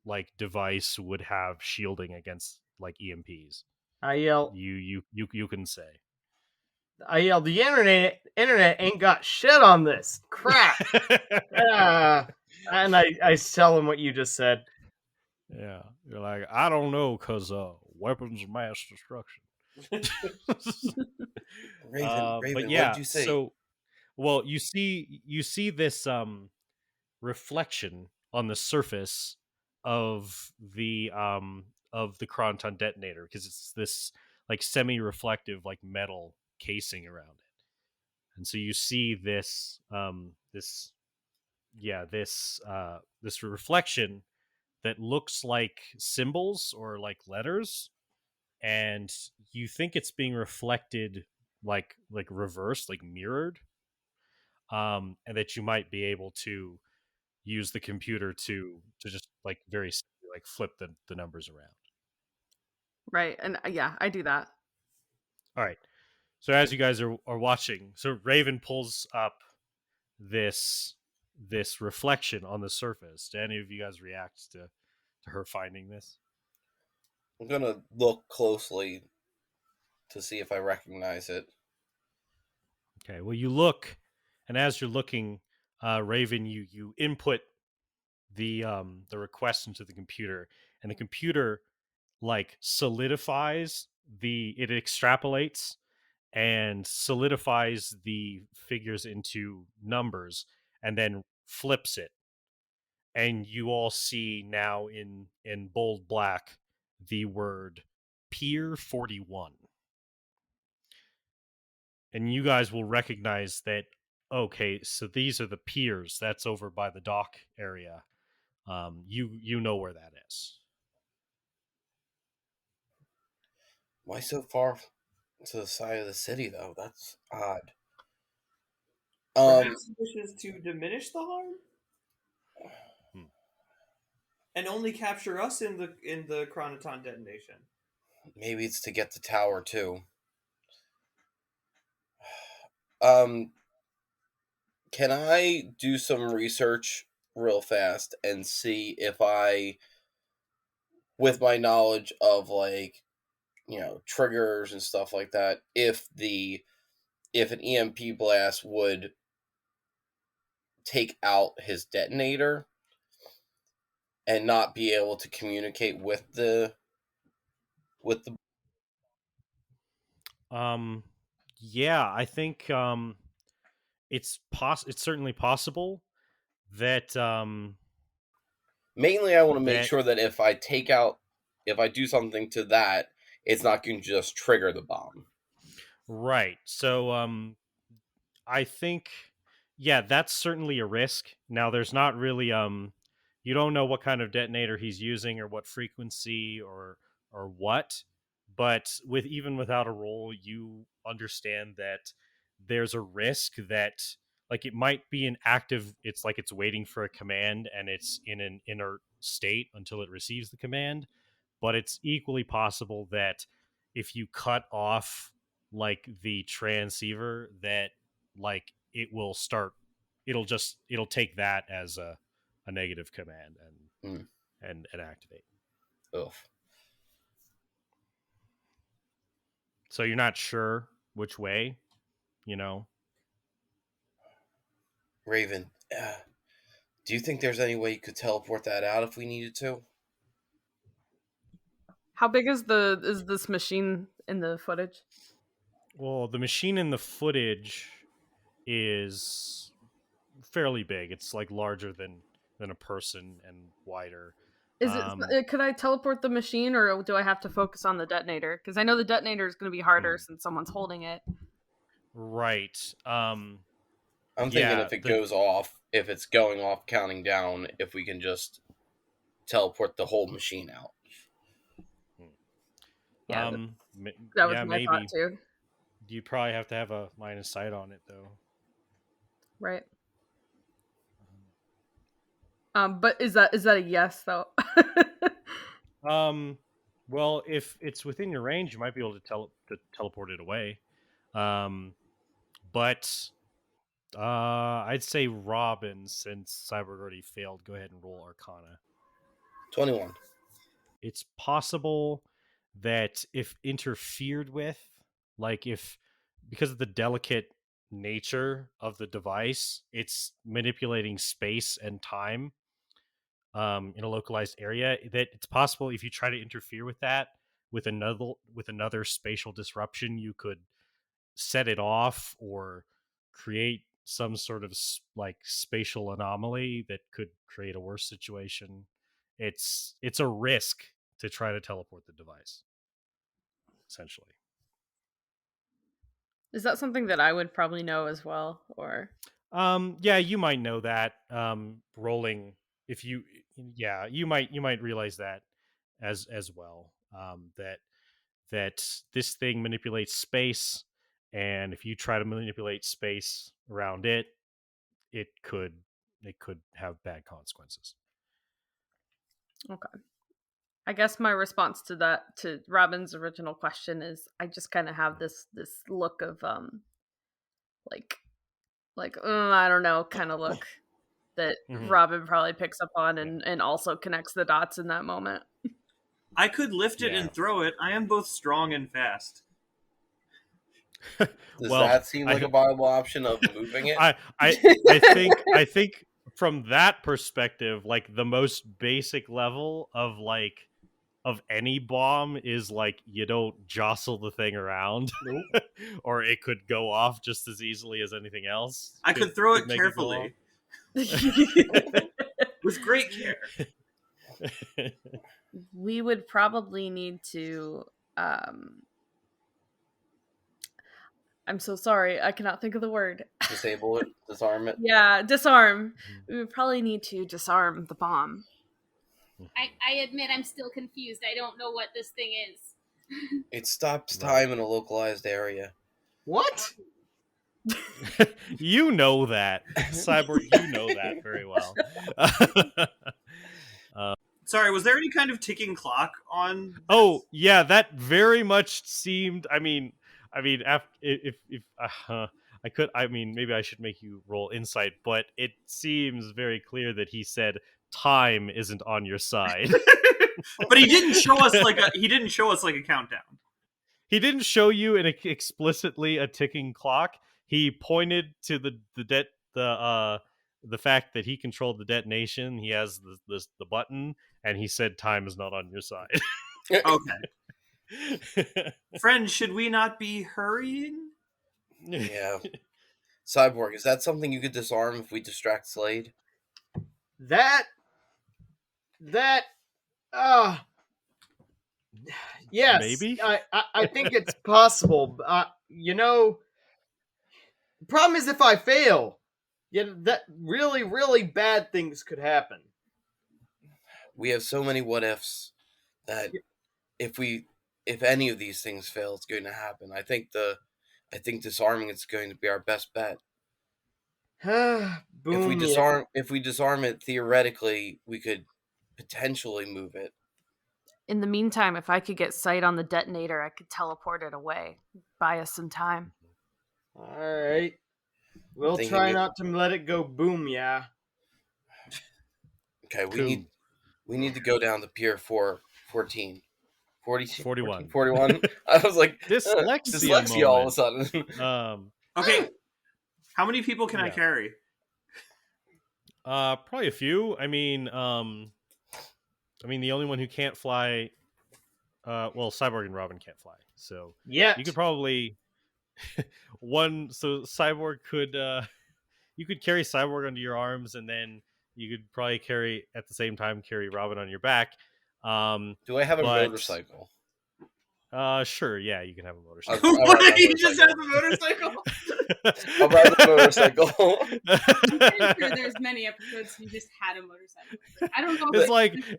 like device would have shielding against like EMPs. I yell. You can say. I yell. The internet ain't got shit on this. Crap. And I tell him what you just said. Yeah, you're like, I don't know, cause weapons of mass destruction. Raven, But what yeah, did you say? so well, you see this reflection on the surface of the Chronoton detonator, because it's this like semi-reflective like metal casing around it, and so you see this this reflection that looks like symbols or like letters, and you think it's being reflected like reversed, like mirrored, and that you might be able to use the computer to just like very simply, like flip the numbers around. Right. And yeah, I do that. All right. So as you guys are watching, so Raven pulls up this reflection on the surface. Do any of you guys react to her finding this? I'm gonna look closely to see if I recognize it. Okay. Well, you look, and as you're looking, Raven, you input the request into the computer, and the computer like solidifies it extrapolates and solidifies the figures into numbers, and then flips it, and you all see now in bold black the word Pier 41, and you guys will recognize that. Okay, so these are the piers. That's over by the dock area. You know where that is. Why so far to the side of the city, though? That's odd. Perhaps he wishes to diminish the harm and only capture us in the Chronoton detonation. Maybe it's to get the tower too. Can I do some research real fast and see if I, with my knowledge of like, triggers and stuff like that, if an EMP blast would take out his detonator and not be able to communicate with the Yeah, I think it's certainly possible that mainly I want to make that sure that if I do something to that, it's not going to just trigger the bomb. right. So I think, yeah, that's certainly a risk. Now there's not really you don't know what kind of detonator he's using or what frequency or what, but even without a roll, you understand that there's a risk that like it might be an active, it's like it's waiting for a command and it's in an inert state until it receives the command, but it's equally possible that if you cut off like the transceiver, that like it'll take that as a negative command and activate. Ugh. So you're not sure which way, you know. Raven, do you think there's any way you could teleport that out if we needed to? How big is this machine in the footage? Well, the machine in the footage is fairly big. It's like larger than a person and wider. Is it? Could I teleport the machine, or do I have to focus on the detonator? Because I know the detonator is going to be harder since someone's holding it. Right. I'm thinking Yeah, if it goes off, if it's going off counting down, if we can just teleport the whole machine out. Yeah, that was my maybe. thought too. You probably have to have a line of sight on it, though. Right. But is that a yes though? Well, if it's within your range, you might be able to teleport it away. But I'd say Robin, since Cyborg already failed, go ahead and roll Arcana. 21. It's possible that if interfered with, like if because of the delicate nature of the device, it's manipulating space and time in a localized area, that it's possible if you try to interfere with that with another spatial disruption, you could set it off or create some sort of like spatial anomaly that could create a worse situation. It's a risk to try to teleport the device, essentially. Is that something that I would probably know as well, or? Yeah, you might know that. Rolling, if you, yeah, you might realize that as well. That this thing manipulates space, and if you try to manipulate space around it, it could have bad consequences. Okay. I guess my response to that, to Robin's original question, is I just kind of have this look of like I don't know kind of look that Robin probably picks up on and also connects the dots in that moment. I could lift it and throw it. I am both strong and fast. Does that seem like a viable option of moving it? I think from that perspective, like the most basic level of any bomb is like you don't jostle the thing around. Nope. Or it could go off just as easily as anything else. I could throw it carefully. With great care. We would probably need to I'm so sorry, I cannot think of the word. Disable it, disarm it. Yeah, disarm. We would probably need to disarm the bomb. I admit I'm still confused. I don't know what this thing is. It stops time in a localized area. What? You know that, Cyborg. You know that very well. Sorry, was there any kind of ticking clock on this? Oh yeah, that very much seemed. I mean, if I could, maybe I should make you roll insight, but it seems very clear that he said time isn't on your side. But he didn't show us like a countdown. He didn't show you explicitly a ticking clock. He pointed to the fact that he controlled the detonation. He has the button, and he said time is not on your side. Okay. Friend, should we not be hurrying? Yeah. Cyborg, is that something you could disarm if we distract Slade? Yes. Maybe? I think it's possible. The problem is if I fail, that really, really bad things could happen. We have so many what ifs that if any of these things fail, it's going to happen. I think disarming is going to be our best bet. Boom, if we disarm it, theoretically, we could potentially move it. In the meantime, if I could get sight on the detonator, I could teleport it away. Buy us some time. All right. We'll try not to let it go boom, yeah. Okay, we need to go down to Pier 14. 41. 41. I was like, dyslexia all of a sudden. Okay. How many people can I carry? Probably a few. I mean, the only one who can't fly, Cyborg and Robin can't fly. So yeah, you could probably Cyborg could you could carry Cyborg under your arms, and then You could probably carry Robin on your back. Do I have a but motorcycle? Sure, yeah, you can have a I'll motorcycle. ride What? my He just has a motorcycle. motorcycle? I'll ride the motorcycle. I'm pretty sure there's many episodes he just had a motorcycle. I don't know.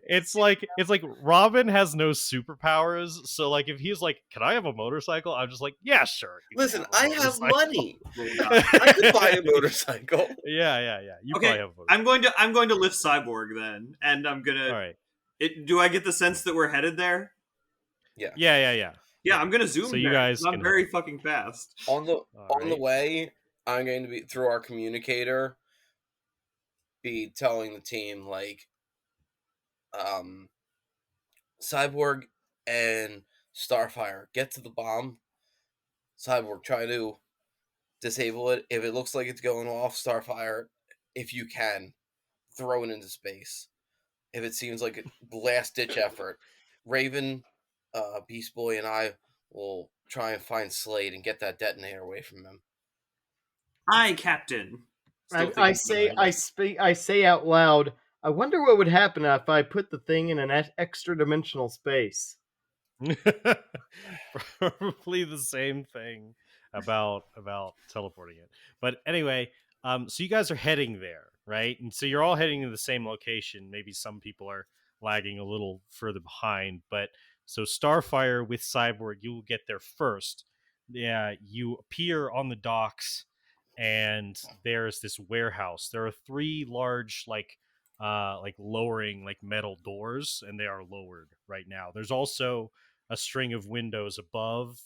It's like Robin has no superpowers, so like if he's like, "Can I have a motorcycle?" I'm just like, "Yeah, sure." you can Listen, a I have motorcycle." money. I could buy a motorcycle. Yeah. You Okay, probably have a motorcycle. I'm going to lift Cyborg then, and I'm gonna. All right. Do I get the sense that we're headed there? Yeah. Yeah, I'm gonna zoom. So you there, guys 'cause I'm can very help. fucking fast. On the All the right. way, I'm going to be through our communicator, be telling the team like, Cyborg and Starfire, get to the bomb. Cyborg, try to disable it. If it looks like it's going off, Starfire, if you can, throw it into space. If it seems like a last-ditch effort, Raven, Beast Boy, and I will try and find Slade and get that detonator away from him. Aye, Captain. Still I thinking say out loud. I wonder what would happen if I put the thing in an extra dimensional space. Probably the same thing about teleporting it. But anyway, so you guys are heading there, right? And so you're all heading to the same location. Maybe some people are lagging a little further behind, but so Starfire with Cyborg, you will get there first. Yeah, you appear on the docks, and there's this warehouse. There are 3 large like lowering like metal doors, and they are lowered right now. There's also a string of windows above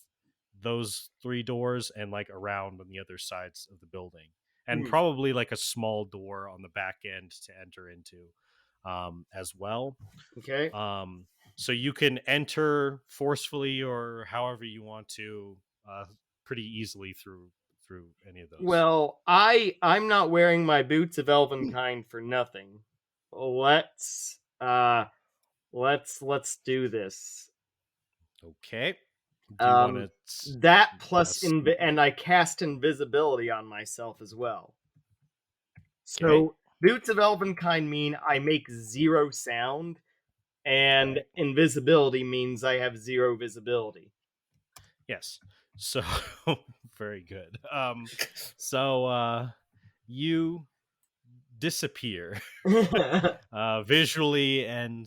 those 3 doors and like around on the other sides of the building, and probably like a small door on the back end to enter into as well. Okay. So you can enter forcefully or however you want to, pretty easily through any of those. Well, I'm not wearing my boots of Elvenkind for nothing. Let's do this. Okay. Do you want to that plus and I cast invisibility on myself as well. So Okay. boots of Elvenkind mean I make 0 sound, and invisibility means I have 0 visibility. Yes. So very good. So you disappear visually and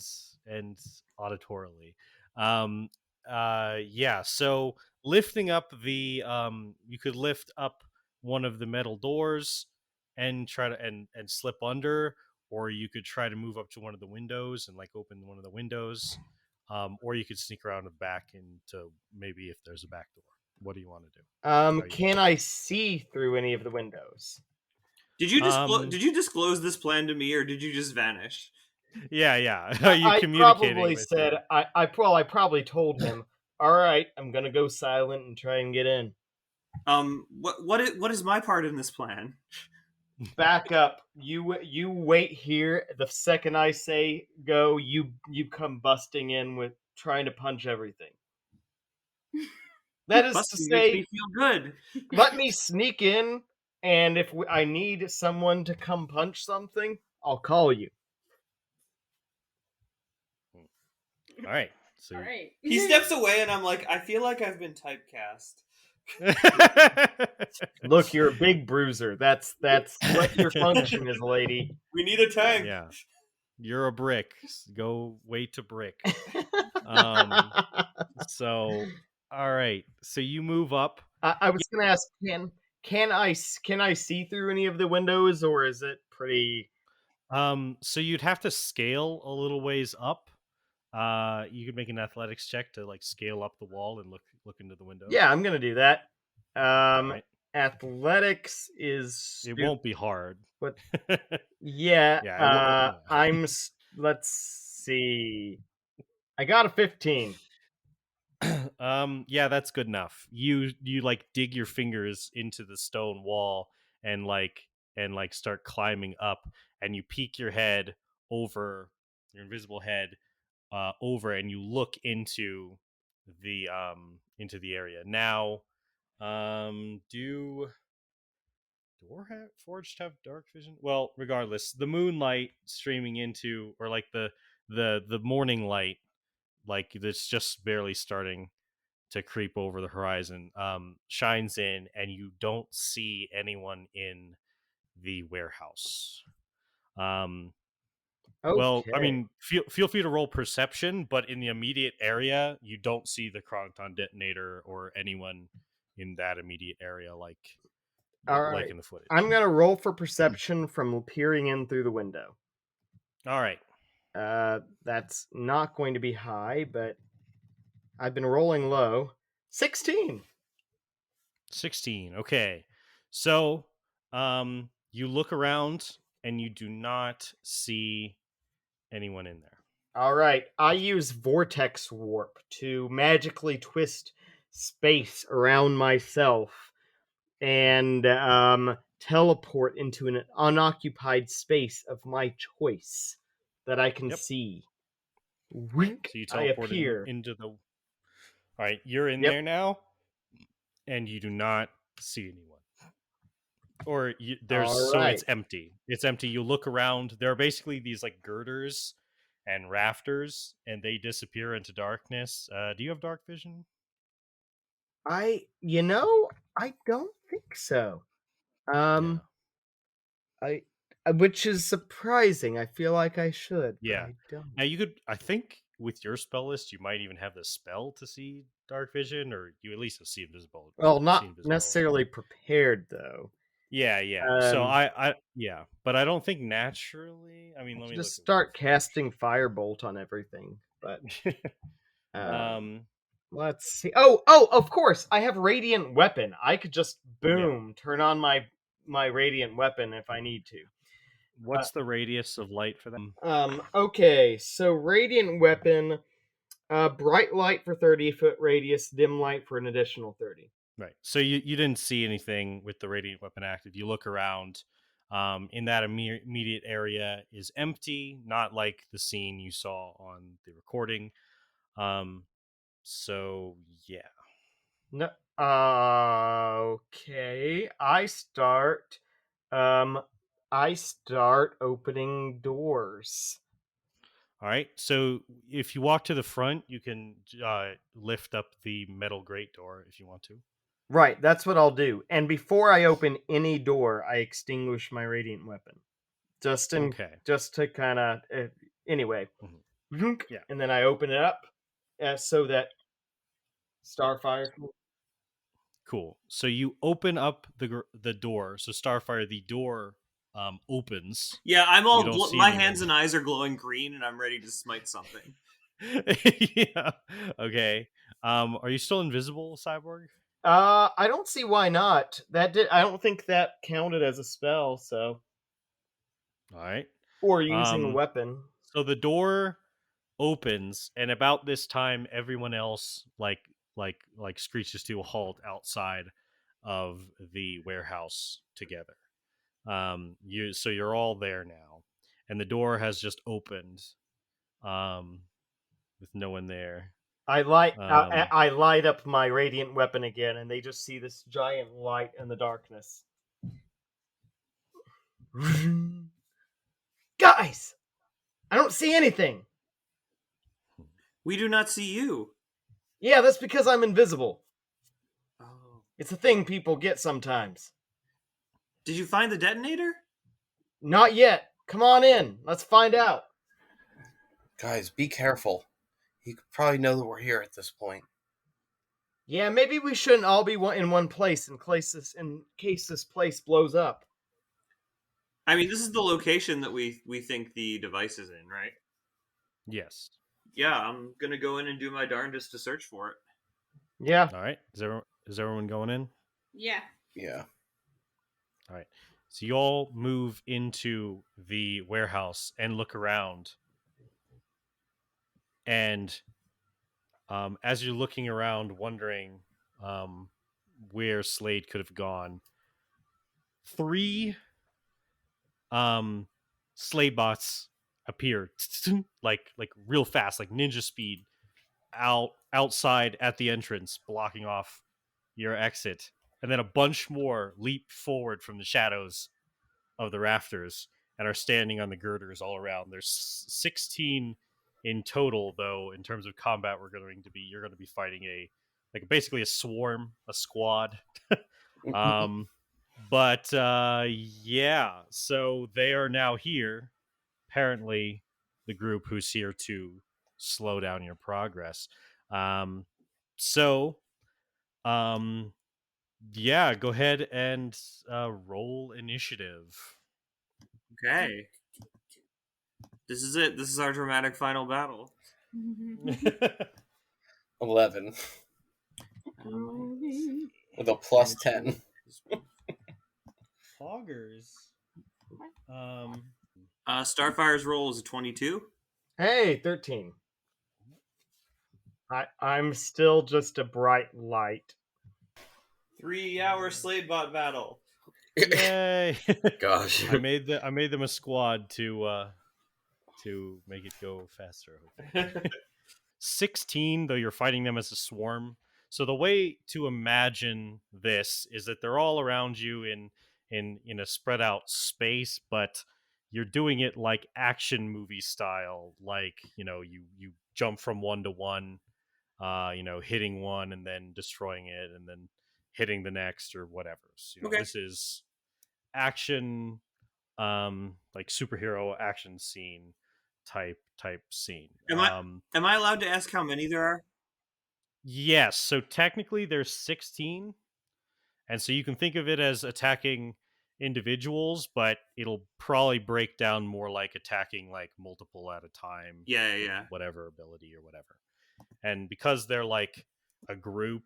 auditorily. So lifting up the you could lift up one of the metal doors and try to and slip under, or you could try to move up to one of the windows and like open one of the windows, or you could sneak around the back into maybe if there's a back door. What do you want to do? Can I see through any of the windows? Did you disclose this plan to me, or did you just vanish? Yeah. You I communicating probably with said I probably told him, all right, I'm gonna go silent and try and get in. What is my part in this plan? Back up. You wait here. The second I say go, you come busting in with trying to punch everything. That is to say, makes me feel good. Let me sneak in, and if I need someone to come punch something, I'll call you. All right. So All right. He steps away, and I'm like, I feel like I've been typecast. Look, you're a big bruiser. That's what your function is, lady. We need a tank. Yeah. You're a brick. Go wait to brick. So all right. So you move up. I was gonna ask, can I see through any of the windows, or is it pretty? So you'd have to scale a little ways up. You could make an athletics check to like scale up the wall and look into the window. Yeah, I'm gonna do that. Right. Athletics is. It won't be hard. But yeah, yeah. Let's see. I got a 15. Yeah, that's good enough. You like dig your fingers into the stone wall and start climbing up, and you peek your head over your invisible head over, and you look into the area. Now do Forged have dark vision? Well, regardless, the moonlight streaming into, or like the morning light, like it's just barely starting to creep over the horizon, shines in, and you don't see anyone in the warehouse. Well, I Okay. mean, feel free to roll perception, but in the immediate area, you don't see the Chronoton detonator or anyone in that immediate area, like All like right. in the footage. I'm gonna roll for perception from peering in through the window. All right. That's not going to be high, but I've been rolling low. 16. 16. Okay. So, you look around and you do not see anyone in there. All right. I use vortex warp to magically twist space around myself and teleport into an unoccupied space of my choice that I can Yep. see. Wink. So you I teleport appear. into the. All right, you're in Yep. there now, and you do not see anyone. Or there's All so right. it's empty. It's empty. You look around. There are basically these like girders and rafters, and they disappear into darkness. Do you have dark vision? I don't think so. Yeah. Which is surprising. I feel like I should, but Yeah. I don't. Now you could. I think with your spell list, you might even have the spell to see dark vision, or you at least see invisible. Well, not see invisibility. necessarily prepared though. Yeah. So yeah, but I don't think naturally. I mean, let me Just look. start casting firebolt on everything. But let's see. Oh, of course, I have radiant weapon. I could just turn on my radiant weapon if I need to. What's the radius of light for them? Okay, so radiant weapon, bright light for 30-foot radius, dim light for an additional 30. Right. So you didn't see anything with the radiant weapon active. You look around. In that immediate area is empty, not like the scene you saw on the recording. So yeah. No. Okay. I start opening doors. All right. So if you walk to the front, you can lift up the metal grate door if you want to. Right, that's what I'll do. And before I open any door, I extinguish my radiant weapon. Just to kind of anyway. Mm-hmm. Yeah. And then I open it up so that Starfire. Cool. So you open up the door. So Starfire, the door opens. Yeah, I'm all my hands and eyes are glowing green, and I'm ready to smite something. Yeah. Okay. Are you still invisible, Cyborg? I don't see why not. I don't think that counted as a spell. So. All right. Or using a weapon. So the door opens, and about this time, everyone else like screeches to a halt outside of the warehouse together. You're all there now, and the door has just opened, with no one there. I light up my radiant weapon again, and they just see this giant light in the darkness. Guys, I don't see anything. We do not see you. Yeah, that's because I'm invisible. Oh. It's a thing people get sometimes. Did you find the detonator? Not yet. Come on in. Let's find out. Guys, be careful. He could probably know that we're here at this point. Yeah, maybe we shouldn't all be in one place in case this place blows up. I mean, this is the location that we think the device is in, right? Yes. Yeah, I'm gonna go in and do my darndest to search for it. Yeah. All right. Is everyone going in? Yeah. Yeah. All right. So you all move into the warehouse and look around. And as you're looking around, wondering where Slade could have gone, 3 Slade bots appear like real fast, like ninja speed, outside at the entrance, blocking off your exit. and then a bunch more leap forward from the shadows of the rafters and are standing on the girders all around. There's 16 in total, though. In terms of combat, you're going to be fighting basically a swarm, a squad. But yeah, so they are now here. Apparently, the group who's here to slow down your progress. So, yeah, go ahead and roll initiative. Okay. This is it. This is our dramatic final battle. 11 with a plus 10. Poggers. Starfire's roll is a 22. Hey, 13. I'm still just a bright light. 3-hour Slade bot battle. Yay! Gosh, I made them a squad to make it go faster. 16, though you're fighting them as a swarm. So the way to imagine this is that they're all around you in a spread out space, but you're doing it like action movie style. Like, you jump from one to one, hitting one and then destroying it and then hitting the next or whatever. So, Okay. This is action, like superhero action scene type scene. Am I allowed to ask how many there are? Yes. So technically there's 16. And so you can think of it as attacking individuals, but it'll probably break down more like attacking like multiple at a time. Yeah. Whatever ability or whatever. And because they're like a group,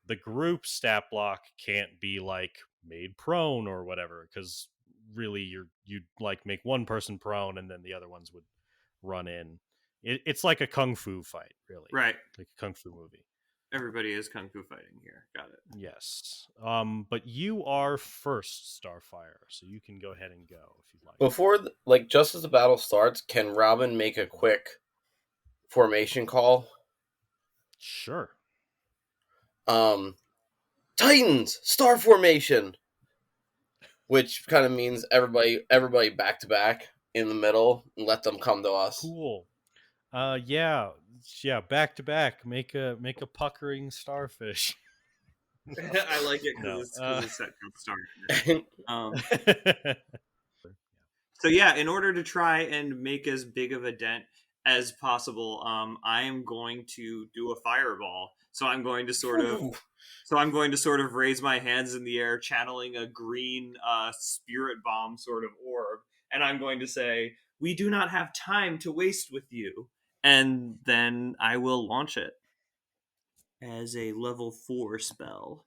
the group stat block can't be like made prone or whatever, because really you'd like make one person prone and then the other ones would run in. It's like a kung fu fight, really. Right. Like a kung fu movie. Everybody is kung fu fighting here. Got it. Yes. But you are first, Starfire, so you can go ahead and go if you'd like. Before, just as the battle starts, can Robin make a quick formation call? Sure. Titans, star formation, which kind of means everybody back to back in the middle and let them come to us. Cool. Yeah, back to back. Make a puckering starfish. I like it because it's set from start. So yeah, in order to try and make as big of a dent as possible, I am going to do a fireball. So I'm going to sort of raise my hands in the air, channeling a green spirit bomb sort of orb, and I'm going to say, "We do not have time to waste with you." And then I will launch it as a level 4 spell.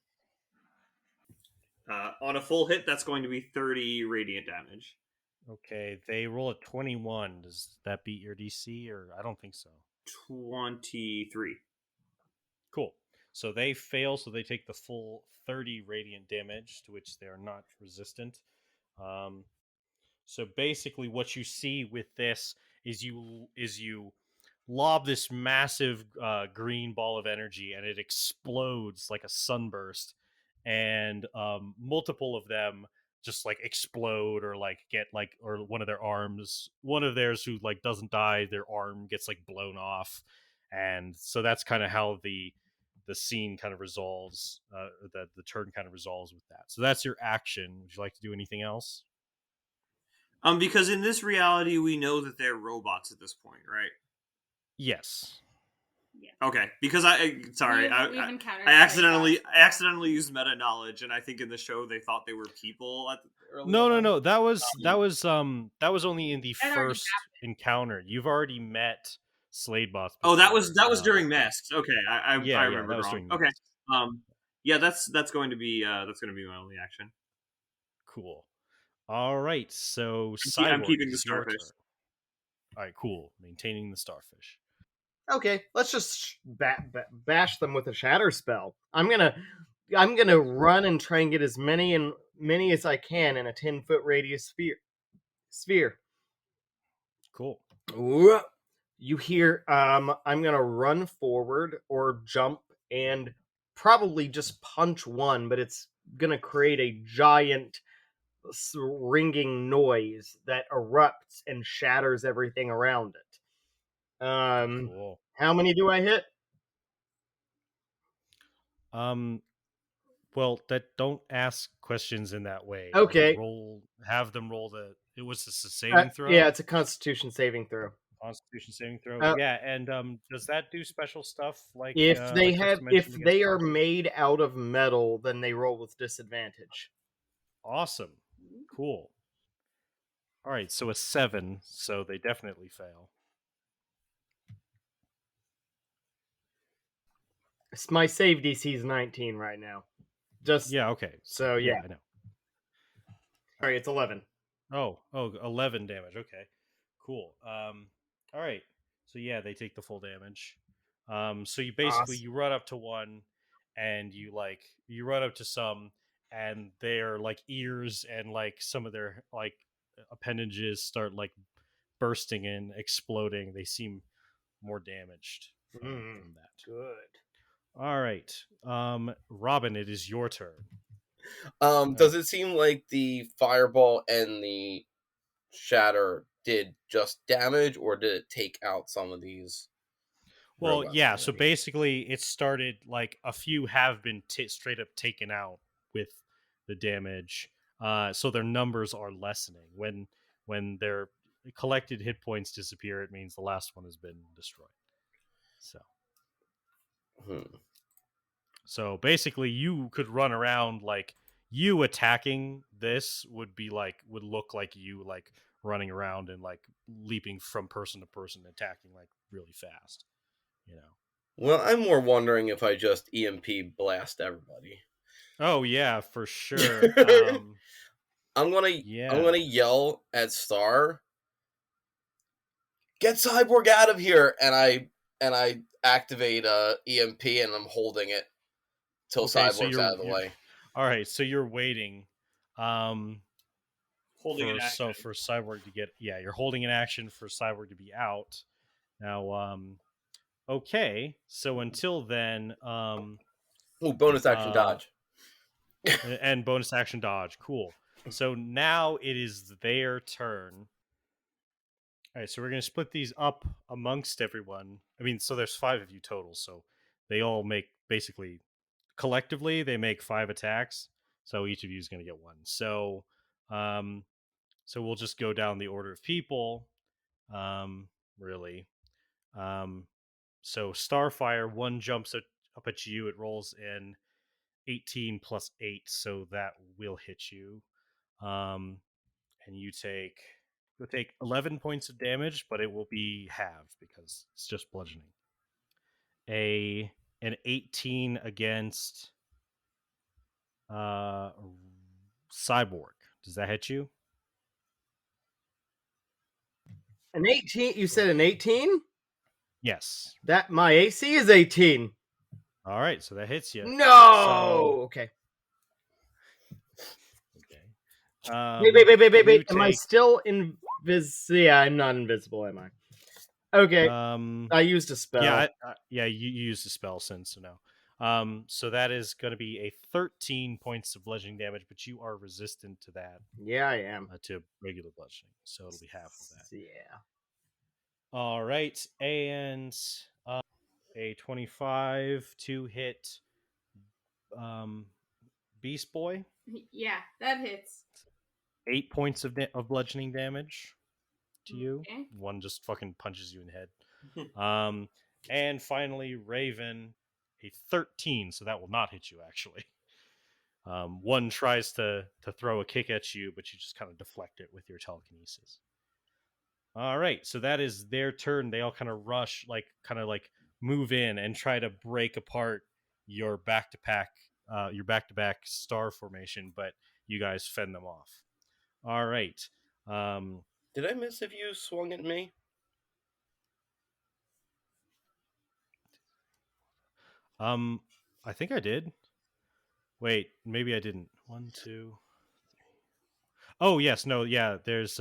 On a full hit, that's going to be 30 radiant damage. Okay, they roll a 21. Does that beat your DC, or I don't think so? 23. Cool. So they fail, so they take the full 30 radiant damage, to which they are not resistant. So basically what you see with this is you lob this massive green ball of energy, and it explodes like a sunburst, and multiple of them just like explode or like get like, or one of theirs who like doesn't die, their arm gets like blown off, and so that's kind of how the scene kind of resolves, that the turn kind of resolves with that. So that's your action. Would you like to do anything else? Because in this reality, we know that they're robots at this point, right? Yes. Yeah. Okay, because I accidentally used meta knowledge, and I think in the show they thought they were people at the early No. That was only in the first encounter. You've already met Slade bots before. Oh, that was during masks. Okay, I remember wrong. Okay, yeah, that's going to be my only action. Cool. All right, so I'm Cyborg, keeping the starfish. All right, cool. Maintaining the starfish. Okay, let's just bash them with a shatter spell. I'm gonna run and try and get as many as I can in a 10-foot radius sphere. Cool. You hear? I'm gonna run forward or jump and probably just punch one, but it's gonna create a giant ringing noise that erupts and shatters everything around it. Cool. How many do I hit? Well, don't ask questions in that way. Okay. Have them roll the. It's a saving throw. Yeah, it's a Constitution saving throw. Constitution saving throw. Yeah, and does that do special stuff like if they Krista mentioned if against they are harasses? made out of metal, then they roll with disadvantage. Awesome, cool. All right, so a 7, so they definitely fail. My save DC is 19 right now. Just Yeah, okay. So yeah, I know. Sorry, it's 11. Oh, 11 damage. Okay, cool. All right. So yeah, they take the full damage. So you basically Awesome. you run up to one, and you run up to some, and their like ears and like some of their like appendages start like bursting and exploding. They seem more damaged from that. Good. All right, Robin, it is your turn. Does it seem like the fireball and the shatter did just damage, or did it take out some of these? Well, yeah. So basically, it started like a few have been straight up taken out with the damage. So their numbers are lessening. When their collected hit points disappear, it means the last one has been destroyed. So basically, you could run around like you attacking this would look like you like running around and like leaping from person to person, attacking like really fast. You know. Well, I'm more wondering if I just EMP blast everybody. Oh yeah, for sure. I'm gonna yell at Star, "Get Cyborg out of here!" And I activate EMP, and I'm holding it till Cyborg's out of the way. All right, so you're waiting. Holding an action for Cyborg to get you're holding an action for Cyborg to be out. Now, okay, so until then, bonus action dodge. And bonus action dodge. Cool. So now it is their turn. All right, so we're going to split these up amongst everyone. I mean, so there's 5 of you total, so they all make basically collectively they make 5 attacks. So each of you is going to get 1. So so we'll just go down the order of people. Really. So Starfire, 1 jumps up at you. It rolls in 18 plus 8, so that will hit you. And you'll take 11 points of damage, but it will be halved because it's just bludgeoning. An 18 against Cyborg. Does that hit you? An 18? You said an 18? Yes. That my AC is 18. All right, so that hits you. No. Okay. Wait. Am I still Yeah, I'm not invisible, am I? Okay. I used a spell. Yeah, you used a spell since no. So that is going to be a 13 points of bludgeoning damage, but you are resistant to that. Yeah, I am. To regular bludgeoning, so it'll be half of that. Yeah. All right, and a 25 to hit Beast Boy. Yeah, that hits. 8 points of bludgeoning damage to you. One just fucking punches you in the head. And finally, Raven, a 13, so that will not hit you, actually. One tries to throw a kick at you, but you just kind of deflect it with your telekinesis. All right, so that is their turn. They all kind of rush, kind of move in and try to break apart your back-to-back star formation, but you guys fend them off. All right. Did I miss if you swung at me? I think I did. Wait, maybe I didn't. 1, 2, 3. Oh yes, no, yeah. There's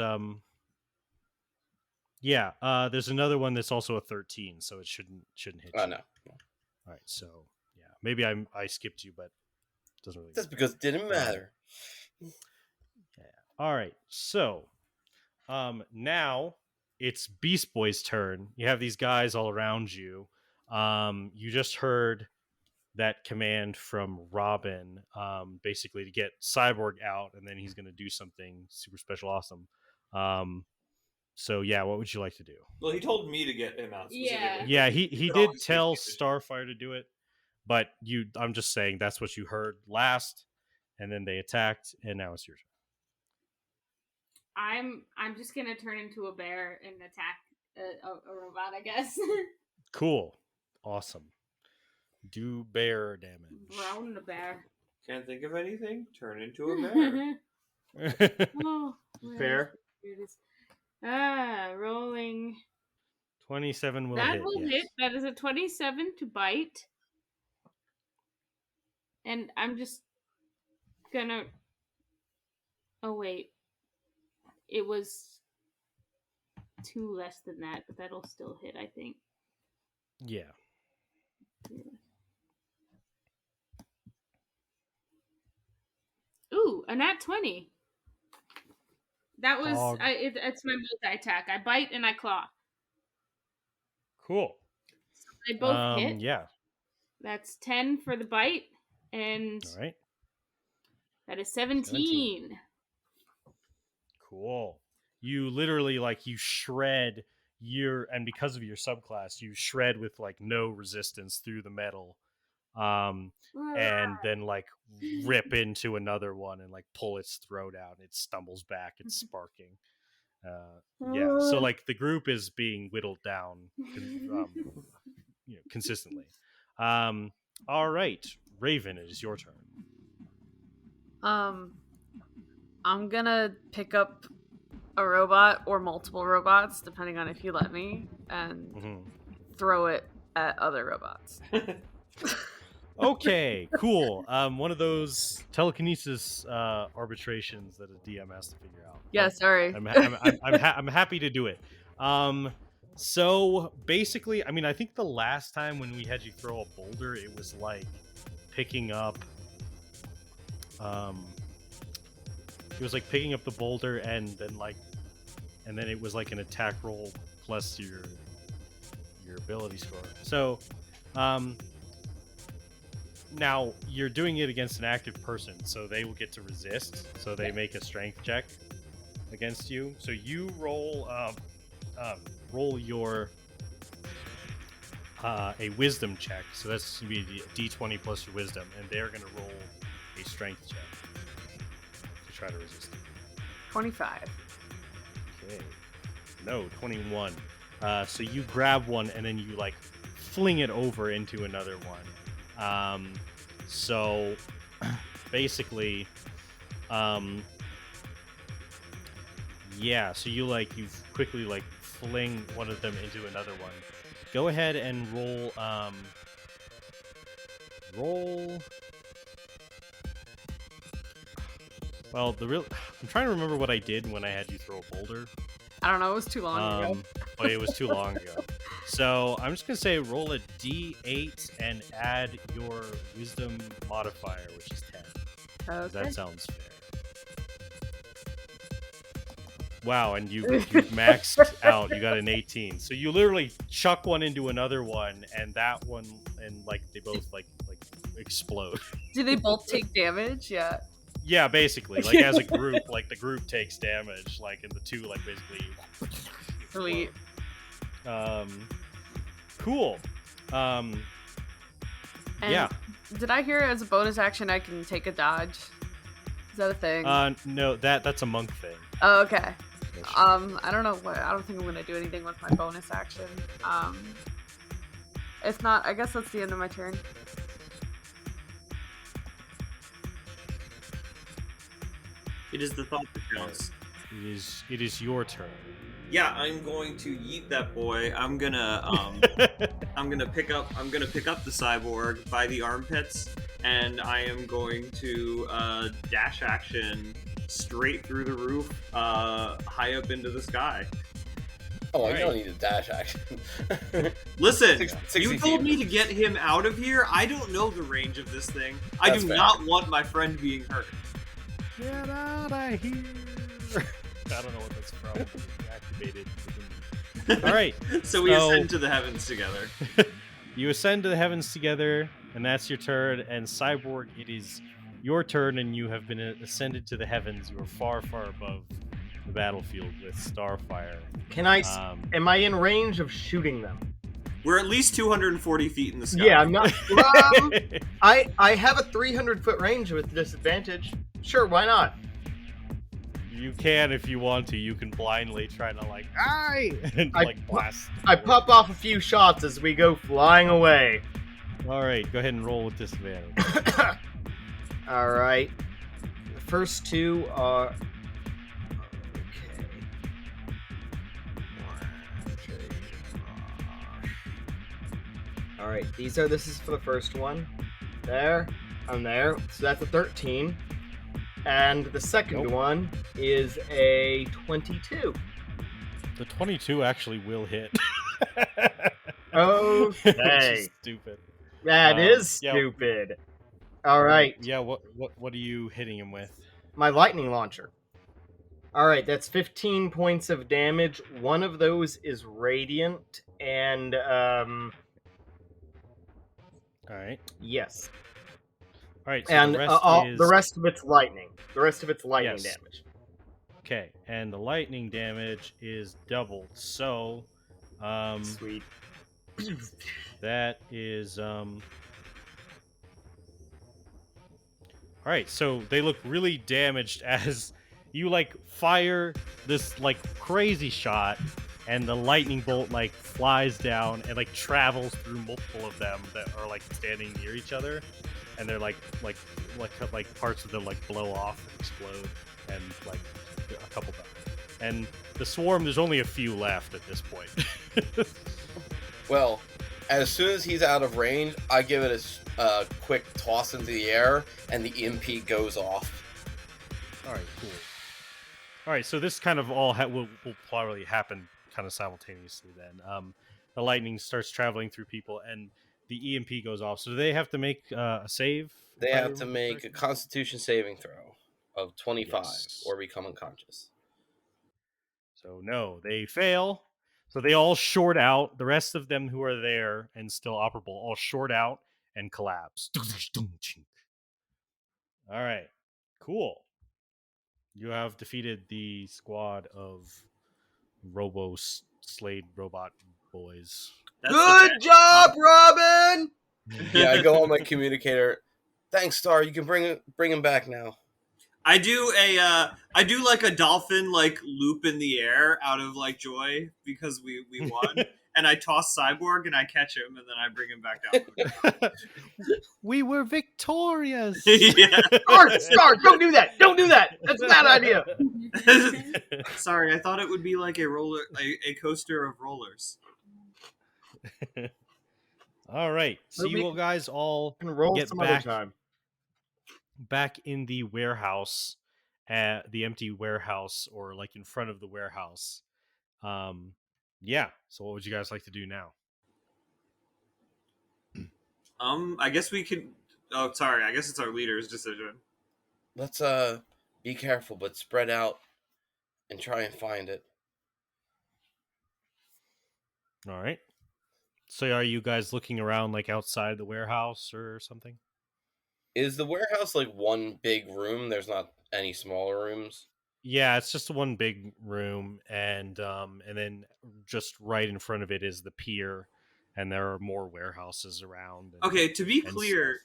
there's another one that's also a 13, so it shouldn't hit you. No. All right, so yeah, maybe I skipped you, but doesn't really. That's because it didn't matter. Yeah. All right. So, now it's Beast Boy's turn. You have these guys all around you. You just heard that command from Robin, basically to get Cyborg out, and then he's going to do something super special, awesome. So yeah, what would you like to do? Well, he told me to get him out specifically. Yeah, he could did always tell take Starfire to do it, but I'm just saying that's what you heard last, and then they attacked, and now it's your turn. I'm just gonna turn into a bear and attack a robot, I guess. Cool, awesome. Do bear damage. Brown the bear. Can't think of anything. Turn into a bear. Oh, Fair. Here it is. Rolling. 27 will That hit. will yes. hit. That is a 27 to bite. And I'm just gonna. Oh wait, it was 2 less than that, but that'll still hit, I think. Yeah. Ooh, a nat 20. That was Hog. it's my multi-attack. I bite and I claw. Cool. They both hit. Yeah. That's 10 for the bite, and All right. that is 17. Cool. You literally you shred and because of your subclass, you shred with no resistance through the metal. And then rip into another one and pull its throat out. It stumbles back. It's sparking. Yeah. So the group is being whittled down, consistently. All right, Raven, it is your turn. I'm gonna pick up a robot or multiple robots, depending on if you let me, and throw it at other robots. Okay, cool. One of those telekinesis arbitrations that a DM has to figure out. Yeah, sorry. I'm happy to do it. So basically, I think the last time when we had you throw a boulder, it was picking up. It was picking up the boulder and then it was an attack roll plus your ability score. So, now you're doing it against an active person, so they will get to resist. So they make a strength check against you. So you roll your a wisdom check. So that's gonna be the D20 plus your wisdom, and they're gonna roll a strength check to try to resist it. 25. Okay. No, 21. So you grab one and then you fling it over into another one. So basically, yeah, so you quickly fling one of them into another one. Go ahead and roll well, I'm trying to remember what I did when I had you throw a boulder. I don't know, it was too long ago. But it was too long ago. So I'm just gonna say roll a D8 and add your wisdom modifier, which is 10. Okay. That sounds fair. Wow, and you maxed out. You got an 18. So you literally chuck one into another one, and that one, and they both explode. Do they both take damage? Yeah. Yeah, basically, as a group, the group takes damage, and the two basically. Sweet. Cool. Yeah. Did I hear as a bonus action I can take a dodge? Is that a thing? No, that's a monk thing. Oh, okay. I don't know what. I don't think I'm gonna do anything with my bonus action. If not, I guess that's the end of my turn. It is the thought that counts. It is your turn. Yeah, I'm going to yeet that boy. I'm gonna pick up the cyborg by the armpits, and I am going to dash action straight through the roof, high up into the sky. Oh, Right. you don't need a dash action. Listen, 60 you feet. told me to get him out of here. I don't know the range of this thing. I That's do fair. not want my friend being hurt. Get out of here! I don't know what that's from. Activated. All right. So we ascend to the heavens together. You ascend to the heavens together, and that's your turn. And Cyborg, it is your turn, and you have been ascended to the heavens. You are far, far above the battlefield with Starfire. Can I? Um, Am I in range of shooting them? We're at least 240 feet in the sky. Yeah, I'm not. I have a 300-foot range with disadvantage. Sure, why not? You can if you want to. You can blindly try to like, aye, and like blast. I pop off a few shots as we go flying away. All right, go ahead and roll with disadvantage. All right. The first two are. Okay. All right. This is for the first one. There. I'm there. So that's a 13. And the second one is a 22. The 22 actually will hit. Okay. Which is stupid. That is yeah. stupid. All right. Yeah, what are you hitting him with? My lightning launcher. All right, that's 15 points of damage. One of those is radiant, and All right. yes. All right. So And the rest of it's lightning. The rest of it's lightning Yes. damage. Okay, and the lightning damage is doubled. So, Sweet. that is All right, so they look really damaged as you like fire this like crazy shot, and the lightning bolt like flies down and like travels through multiple of them that are like standing near each other, and they're like parts of them like blow off and explode, and like a couple die. And the swarm, there's only a few left at this point. Well, as soon as he's out of range, I give it a quick toss into the air, and the EMP goes off. All right, cool. All right, so this kind of all will probably happen kind of simultaneously then. The lightning starts traveling through people, and the EMP goes off. So do they have to make a save? They if I have to remember make a correctly? Constitution saving throw of 25 Yes. or become unconscious. So no, they fail. So they all short out. The rest of them who are there and still operable all short out and collapse. All right, cool. You have defeated the squad of Slade robot boys. That's Good job, Robin! Yeah, I go on my communicator. Thanks, Star. You can bring him back now. I do like a dolphin like loop in the air out of like joy because we won, and I toss Cyborg and I catch him and then I bring him back down. We were victorious. Yeah. Star, don't do that! Don't do that! That's a bad idea! Sorry, I thought it would be like a coaster of rollers. All right, so Maybe you guys all And roll get some back other time. back in the warehouse, the empty warehouse, or like in front of the warehouse. Yeah. So what would you guys like to do now? I guess we could. Oh, sorry. I guess it's our leader's decision. Let's be careful, but spread out and try and find it. All right. So are you guys looking around like outside the warehouse or something? Is the warehouse like one big room? There's not any smaller rooms? Yeah, it's just one big room, and then just right in front of it is the pier, and there are more warehouses around. Okay, to be and clear,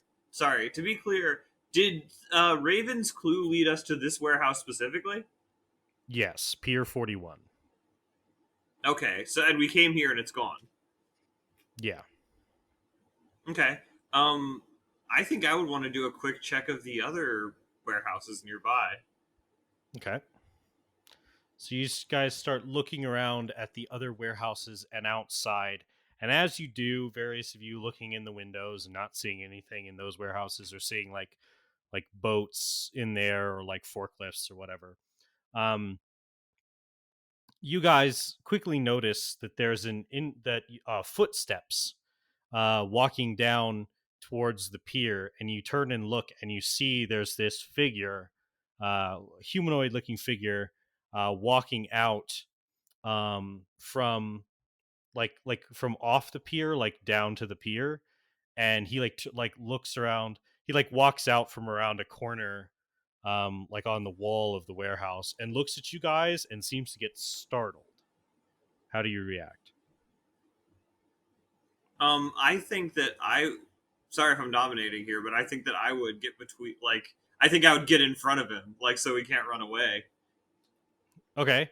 did Raven's clue lead us to this warehouse specifically? Yes, Pier 41. Okay, so and we came here and it's gone. Yeah. Okay. I think I would want to do a quick check of the other warehouses nearby. Okay. So you guys start looking around at the other warehouses and outside. And as you do, various of you looking in the windows and not seeing anything in those warehouses, or seeing like boats in there, or like forklifts or whatever. you guys quickly notice that there's footsteps walking down towards the pier, and you turn and look, and you see there's this figure, humanoid looking figure, walking out from from off the pier, like down to the pier, and he looks around. He walks out from around a corner, on the wall of the warehouse, and looks at you guys and seems to get startled. How do you react? I think that sorry if I'm dominating here, but I think that I would get between, I think I would get in front of him, so he can't run away. Okay.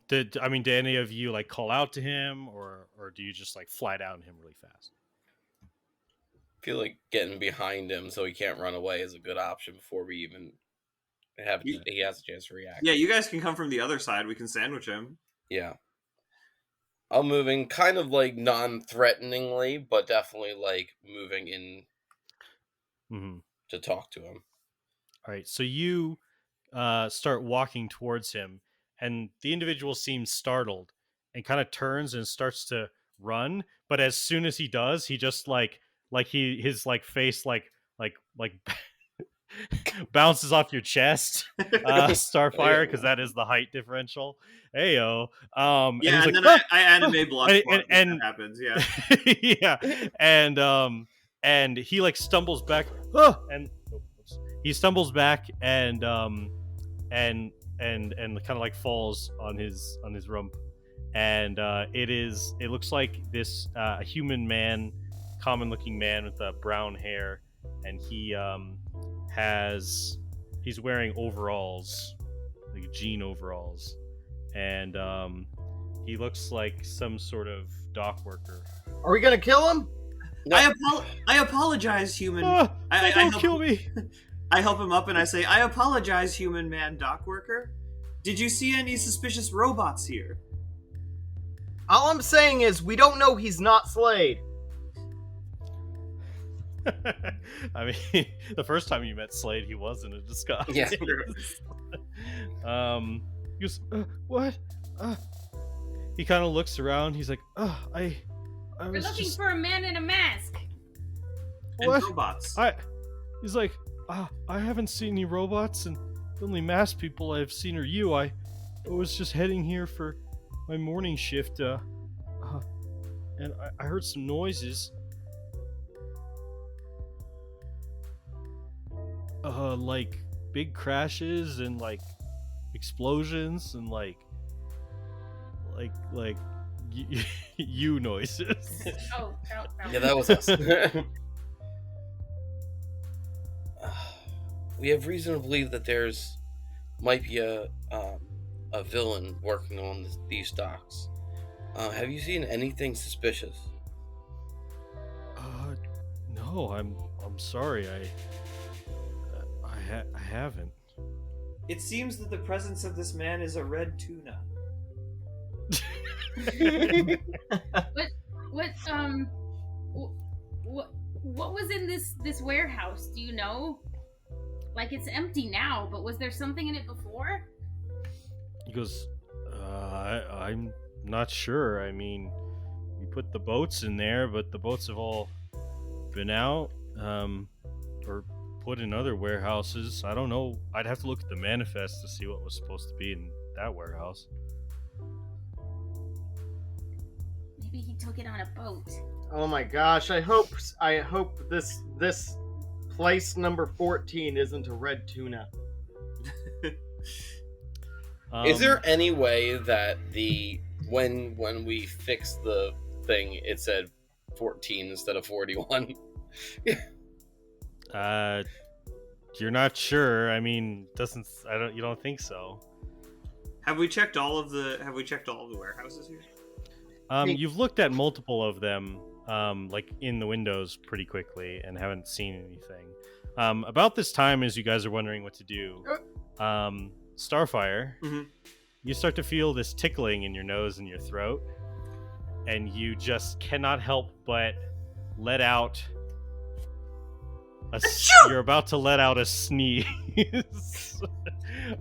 Did any of you call out to him, or do you just fly down him really fast? I feel like getting behind him so he can't run away is a good option before we even he has a chance to react. Yeah, you guys can come from the other side. We can sandwich him. Yeah. I'm moving kind of non-threateningly, but definitely moving in to talk to him. All right, so you start walking towards him, and the individual seems startled and kind of turns and starts to run. But as soon as he does, he just his face bounces off your chest, Starfire, because that is the height differential. Heyo. Yeah, and then I animate blood and that happens. Yeah. Yeah, and he stumbles back, he stumbles back and kind of falls on his rump, and it looks like this human man, common looking man with brown hair, and he's wearing overalls, jean overalls, and he looks like some sort of dock worker. Are we gonna kill him? No. I apologize, human. Don't kill me. I help him up and I say, I apologize, human man dock worker. Did you see any suspicious robots here? All I'm saying is we don't know he's not Slade. I mean, the first time you met Slade, he was in a disguise. Yeah. He goes, what? He kind of looks around. He's like, I We're was looking just... for a man in a mask. What? And robots. He's like, I haven't seen any robots, and the only masked people I've seen are you. I was just heading here for my morning shift, and I heard some noises. Like big crashes and explosions and you noises. Oh, no. Yeah, that was us. We have reason to believe that there's might be a villain working on these docks. Have you seen anything suspicious? No, I'm sorry. I haven't. It seems that the presence of this man is a red tuna. What was in this warehouse? Do you know? It's empty now, but was there something in it before? He goes, I'm not sure. I mean, we put the boats in there, but the boats have all been out, or put in other warehouses. I don't know. I'd have to look at the manifest to see what was supposed to be in that warehouse. Maybe he took it on a boat. Oh my gosh! I hope this place number 14 isn't a red tuna. Is there any way that when we fixed the thing, it said 14 instead of 41? You're not sure. I mean, you don't think so? Have we checked all of the warehouses here? You've looked at multiple of them, in the windows pretty quickly, and haven't seen anything. About this time, as you guys are wondering what to do, Starfire, you start to feel this tickling in your nose and your throat, and you just cannot help but let out you're about to let out a sneeze.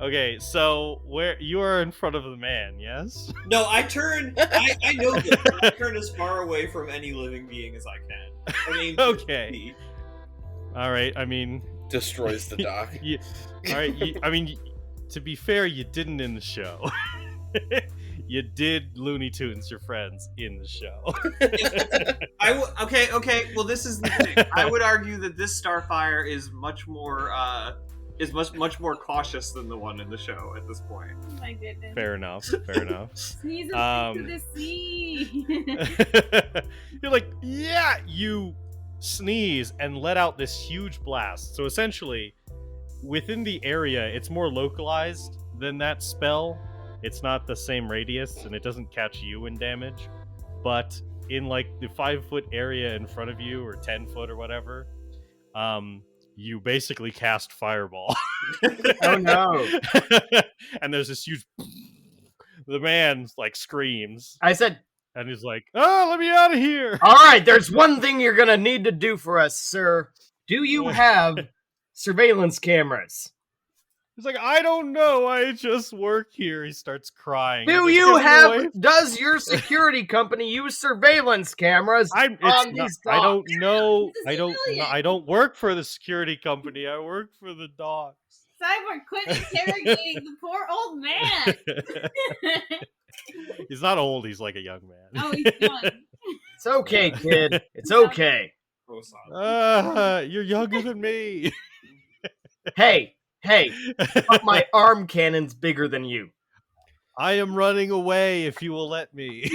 Okay, so where you are in front of the man, yes? No, I turn. I know this. But I turn as far away from any living being as I can. I mean, Okay. All right. I mean, Destroys the dock. all right. I mean, to be fair, you didn't in the show. You did Looney Tunes your friends in the show. Okay. Well, this is the thing. I would argue that this Starfire is much more much more cautious than the one in the show at this point. Oh my goodness. Fair enough. Sneeze into the sea. You're like, yeah, you sneeze and let out this huge blast. So essentially, within the area, it's more localized than that spell. It's not the same radius, and it doesn't catch you in damage. But in like the 5-foot area in front of you, or 10 foot or whatever, you basically cast Fireball. Oh no! And there's this huge. The man like screams, I said, and he's like, "Oh, let me out of here!" all right, there's one thing you're gonna need to do for us, sir. Do you have surveillance cameras? He's like, "I don't know. I just work here." He starts crying. Do He's like, you "Get me away." have? Does your security company use surveillance cameras on these I don't docks? know. It's a I don't. civilian. I don't work for the security company. I work for the dogs. Cyborg, quit interrogating the poor old man. He's not old. He's like a young man. Oh, he's young. It's okay, kid. It's okay. You're younger than me. Hey, but my arm cannon's bigger than you. I am running away if you will let me.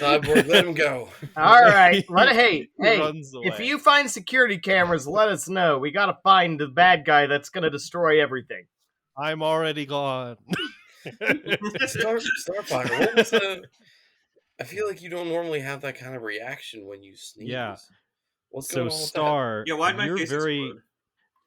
Cyborg, let him go. All right, hey. Runs away. If you find security cameras, let us know. We gotta find the bad guy that's gonna destroy everything. I'm already gone. Starfire, what was the... I feel like you don't normally have that kind of reaction when you sneeze. Yeah. What's So going on with Star, Yeah, why'd my you're face very, explode?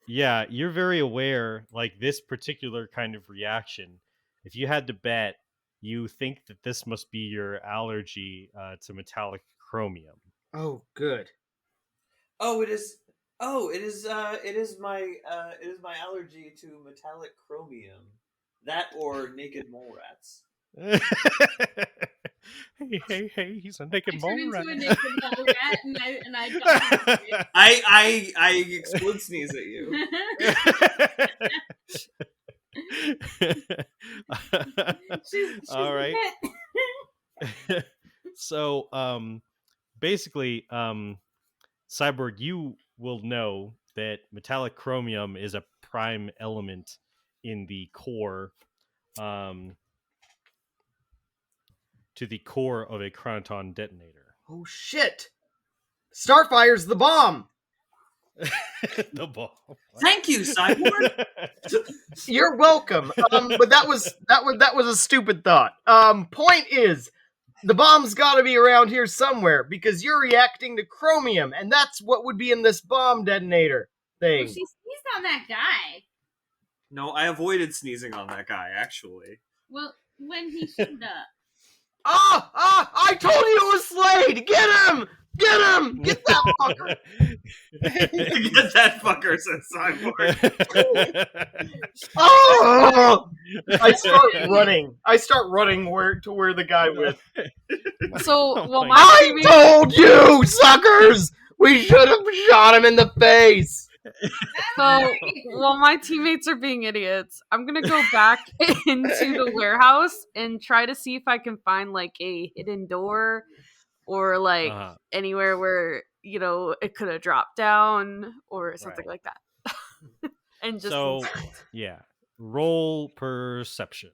yeah, you're very aware. Like this particular kind of reaction, if you had to bet, you think that this must be your allergy to metallic chromium. Oh, good. Oh, it is. Oh, it is. It is my allergy to metallic chromium. That or naked mole rats. Hey! He's a naked I mole turn rat. into a naked mole rat, and I jump into it. I explode sneeze at you. She's All right. a pet. So, basically, Cyborg, you will know that metallic chromium is a prime element in the core, to the core of a chronoton detonator. Oh shit! Starfire's the bomb. The bomb. Thank you, Cyborg. You're welcome. But that was a stupid thought. Point is, the bomb's got to be around here somewhere because you're reacting to chromium, and that's what would be in this bomb detonator Well, thing. she sneezed on that guy. No, I avoided sneezing on that guy. Actually, Well, when he shouldn't have. I told you it was Slade. Get him! Get that fucker! get that fucker, says Cyborg. Oh! I start running to where the guy went. So, well, my I teammate, told you, suckers! We should have shot him in the face. while my teammates are being idiots, I'm gonna go back into the warehouse and try to see if I can find like a hidden door or like anywhere where it could have dropped down or something like that. And just yeah, roll perception.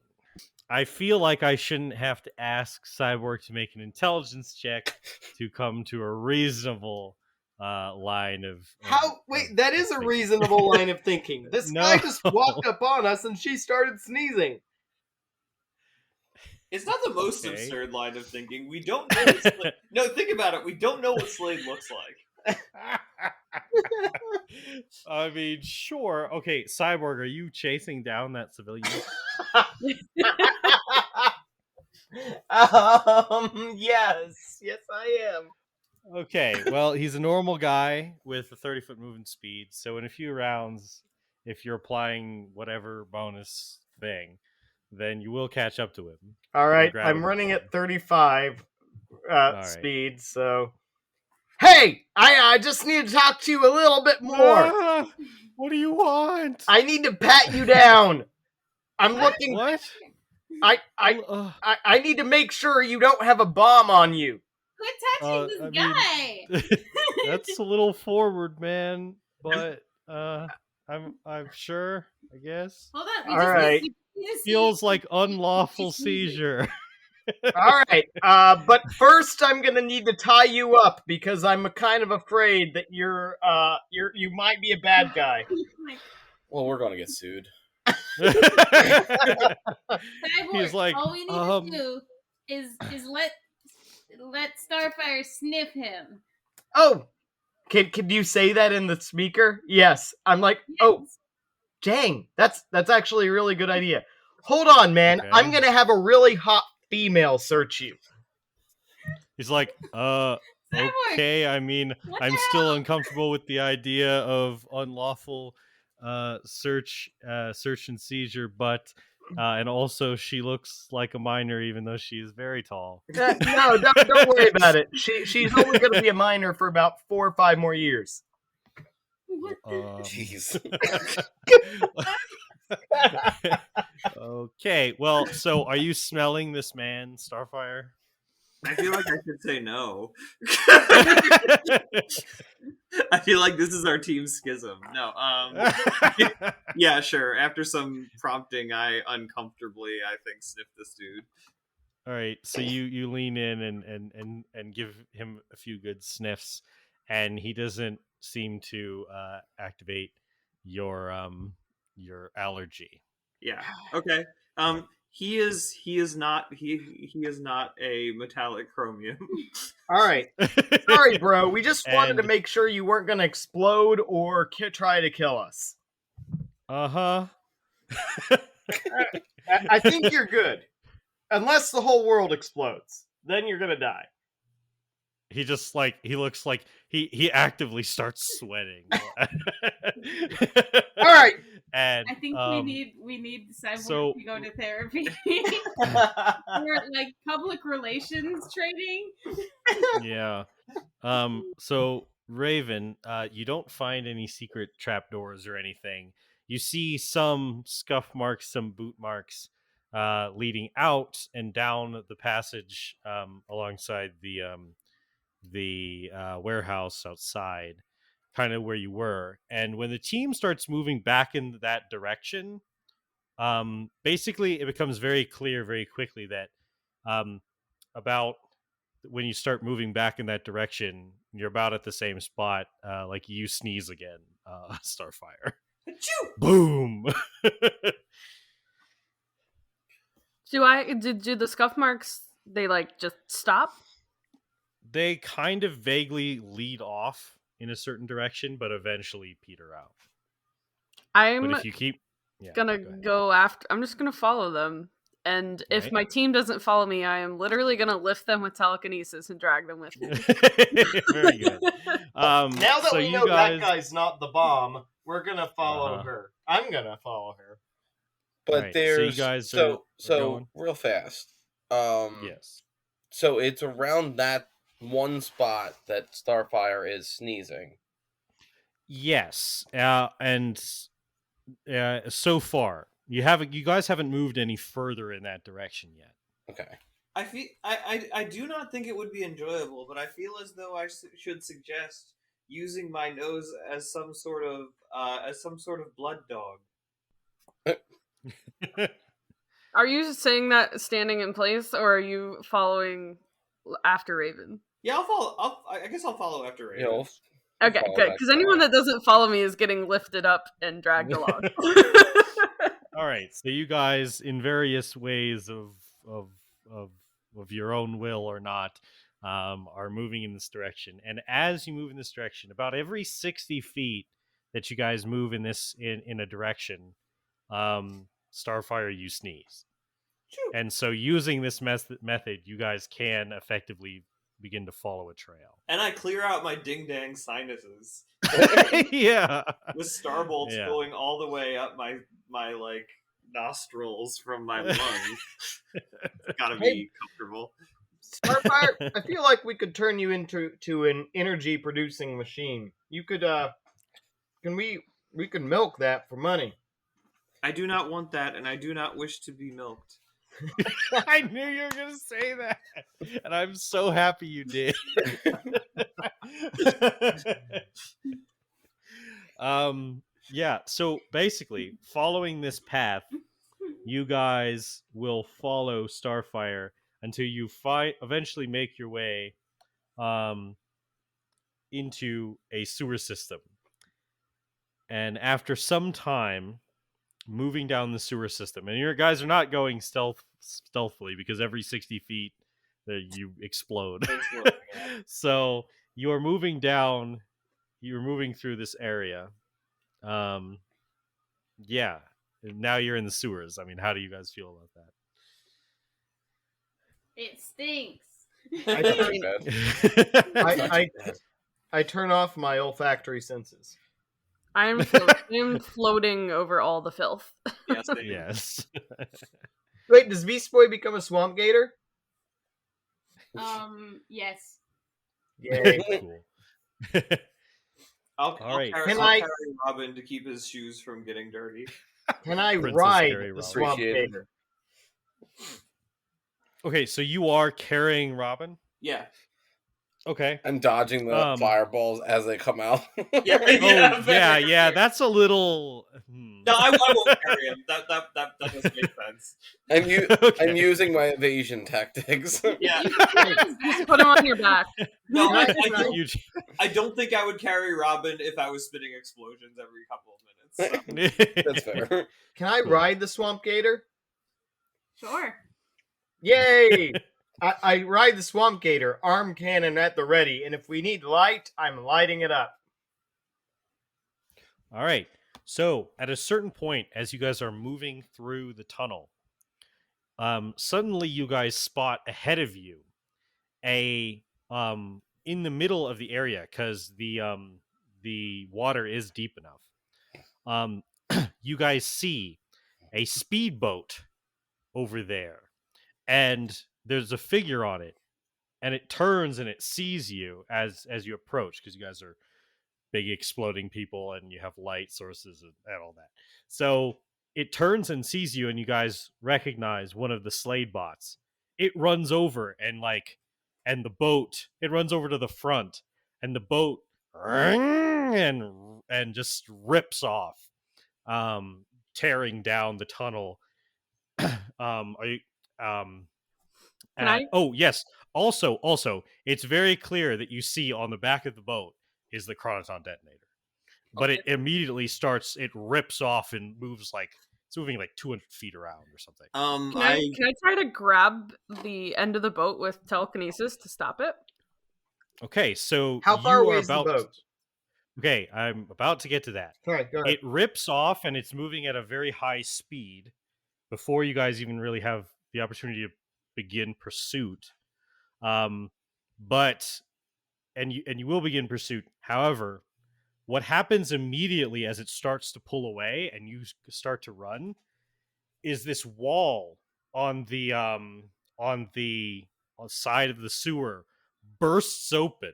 I feel like I shouldn't have to ask Cyborg to make an intelligence check to come to a reasonable line of Wait, that is a reasonable line of thinking. This guy just walked up on us and she started sneezing. It's not the most absurd line of thinking. We don't know. What Slade... No, think about it. We don't know what Slade looks like. I mean, sure. Okay, Cyborg, are you chasing down that civilian? Yes, I am. Okay, well, he's a normal guy with a 30-foot movement speed, so in a few rounds, if you're applying whatever bonus thing, then you will catch up to him. All right, grab I'm a running ball. at 35 right. speed, so. Hey, I just need to talk to you a little bit more. What do you want? I need to pat you down. I'm looking. What? I need to make sure you don't have a bomb on you. Quit touching this guy. That's a little forward, man. But I'm sure. I guess. Hold on. All right. Feels like unlawful seizure. All right. But first, I'm gonna need to tie you up because I'm kind of afraid that you might be a bad guy. Well, we're gonna get sued. Cyborg, He's like, all we need to do is let Starfire sniff him. Oh, can you say that in the speaker? Yes. I'm like, Yes. oh, dang, that's actually a really good idea. Hold on, man. Okay. I'm gonna have a really hot female search you. He's like, okay. I mean, I'm still uncomfortable with the idea of unlawful search and seizure, but and also she looks like a minor, even though she is very tall. No, don't worry about it. She's only going to be a minor for about 4 or 5 more years. Jeez. Okay, well, so are you smelling this man, Starfire? I feel like I should say no. I feel like this is our team schism. No, yeah, sure. After some prompting, I uncomfortably, I think, sniff this dude. All right, so you lean in and give him a few good sniffs, and he doesn't seem to activate your allergy. Yeah. Okay. He is not a metallic chromium. All right. Sorry, bro. We just wanted to And- make sure you weren't going to explode or try to kill us. Uh-huh. I think you're good. Unless the whole world explodes. Then you're going to die. He just he looks like he actively starts sweating. All right. And I think we need Cyborg so- to go to therapy for like public relations training. yeah. So Raven, you don't find any secret trapdoors or anything. You see some scuff marks, some boot marks leading out and down the passage alongside the warehouse outside, kind of where you were. And when the team starts moving back in that direction, basically it becomes very clear very quickly that about when you start moving back in that direction, you're about at the same spot. Like you sneeze again, Starfire. Boom. Do the scuff marks, they just stop? They kind of vaguely lead off in a certain direction, but eventually peter out. I'm But if you keep gonna go after. I'm just gonna follow them, and if Right. my team doesn't follow me, I am literally gonna lift them with telekinesis and drag them with me. Very good. Now that so we you know guys, that guy's not the bomb, we're going to follow Uh-huh. her. I'm going to follow her. But Right, so you there's guys are going? real fast. yes. So it's around that one spot that Starfire is sneezing. Yes, and so far you guys haven't moved any further in that direction yet. Okay. I do not think it would be enjoyable, but I feel as though I should suggest using my nose as some sort of blood dog. Are you saying that standing in place, or are you following after Raven? Yeah, I'll follow. I guess I'll follow after Raven. You know, Okay, follow good. that Because anyone guy. that doesn't follow me is getting lifted up and dragged along. All right, so you guys, in various ways of your own will or not, are moving in this direction. And as you move in this direction, about every 60 feet that you guys move in a direction, Starfire, you sneeze. Phew. And so using this method, you guys can effectively begin to follow a trail. And I clear out my ding dang sinuses Yeah. with star bolts Yeah. going all the way up my like nostrils from my lungs. It's gotta be comfortable. Starfire, I feel like we could turn you into an energy producing machine. You could we could milk that for money. I do not want that, and I do not wish to be milked. I knew you were going to say that. And I'm so happy you did. Yeah, so basically, following this path, you guys will follow Starfire until you eventually make your way into a sewer system. And after some time moving down the sewer system, and your guys are not going stealthily because every 60 feet you explode. So you are moving down, you're moving through this area. Yeah, now you're in the sewers. I mean, how do you guys feel about that? It stinks. I turn off my olfactory senses. I'm floating over all the filth. Yes. Yes. Wait, does Beast Boy become a swamp gator? Yes. Yay. Cool. I'll right. carry Robin to keep his shoes from getting dirty. Can I Princess ride Carrie the Robin. swamp Appreciate it. gator? Okay, so you are carrying Robin? Yeah. Okay. I'm dodging the fireballs as they come out. Yeah, that's a little. No, I won't carry him. That doesn't make sense. I'm using my evasion tactics. Yeah. Just put him on your back. No, I don't think I would carry Robin if I was spitting explosions every couple of minutes. So. That's fair. Can I ride the swamp gator? Sure. Yay! I ride the swamp gator, arm cannon at the ready, and if we need light, I'm lighting it up. All right. So at a certain point, as you guys are moving through the tunnel, suddenly you guys spot ahead of you in the middle of the area, because the water is deep enough. You guys see a speedboat over there, and there's a figure on it, and it turns and it sees you as you approach, because you guys are big exploding people and you have light sources and all that. So it turns and sees you, and you guys recognize one of the Slade bots. It runs over and the boat, it runs over to the front, and the boat and just rips off, tearing down the tunnel. Oh yes. Also, it's very clear that you see on the back of the boat is the chronoton detonator, but it immediately starts. It rips off and moves it's moving 200 feet around or something. Can I try to grab the end of the boat with telekinesis to stop it? Okay, so how far away is the boat? Okay, I'm about to get to that. All right, go ahead. It rips off and it's moving at a very high speed before you guys even really have the opportunity to begin pursuit. But you will begin pursuit. However, what happens immediately as it starts to pull away and you start to run is this wall on the side of the sewer bursts open,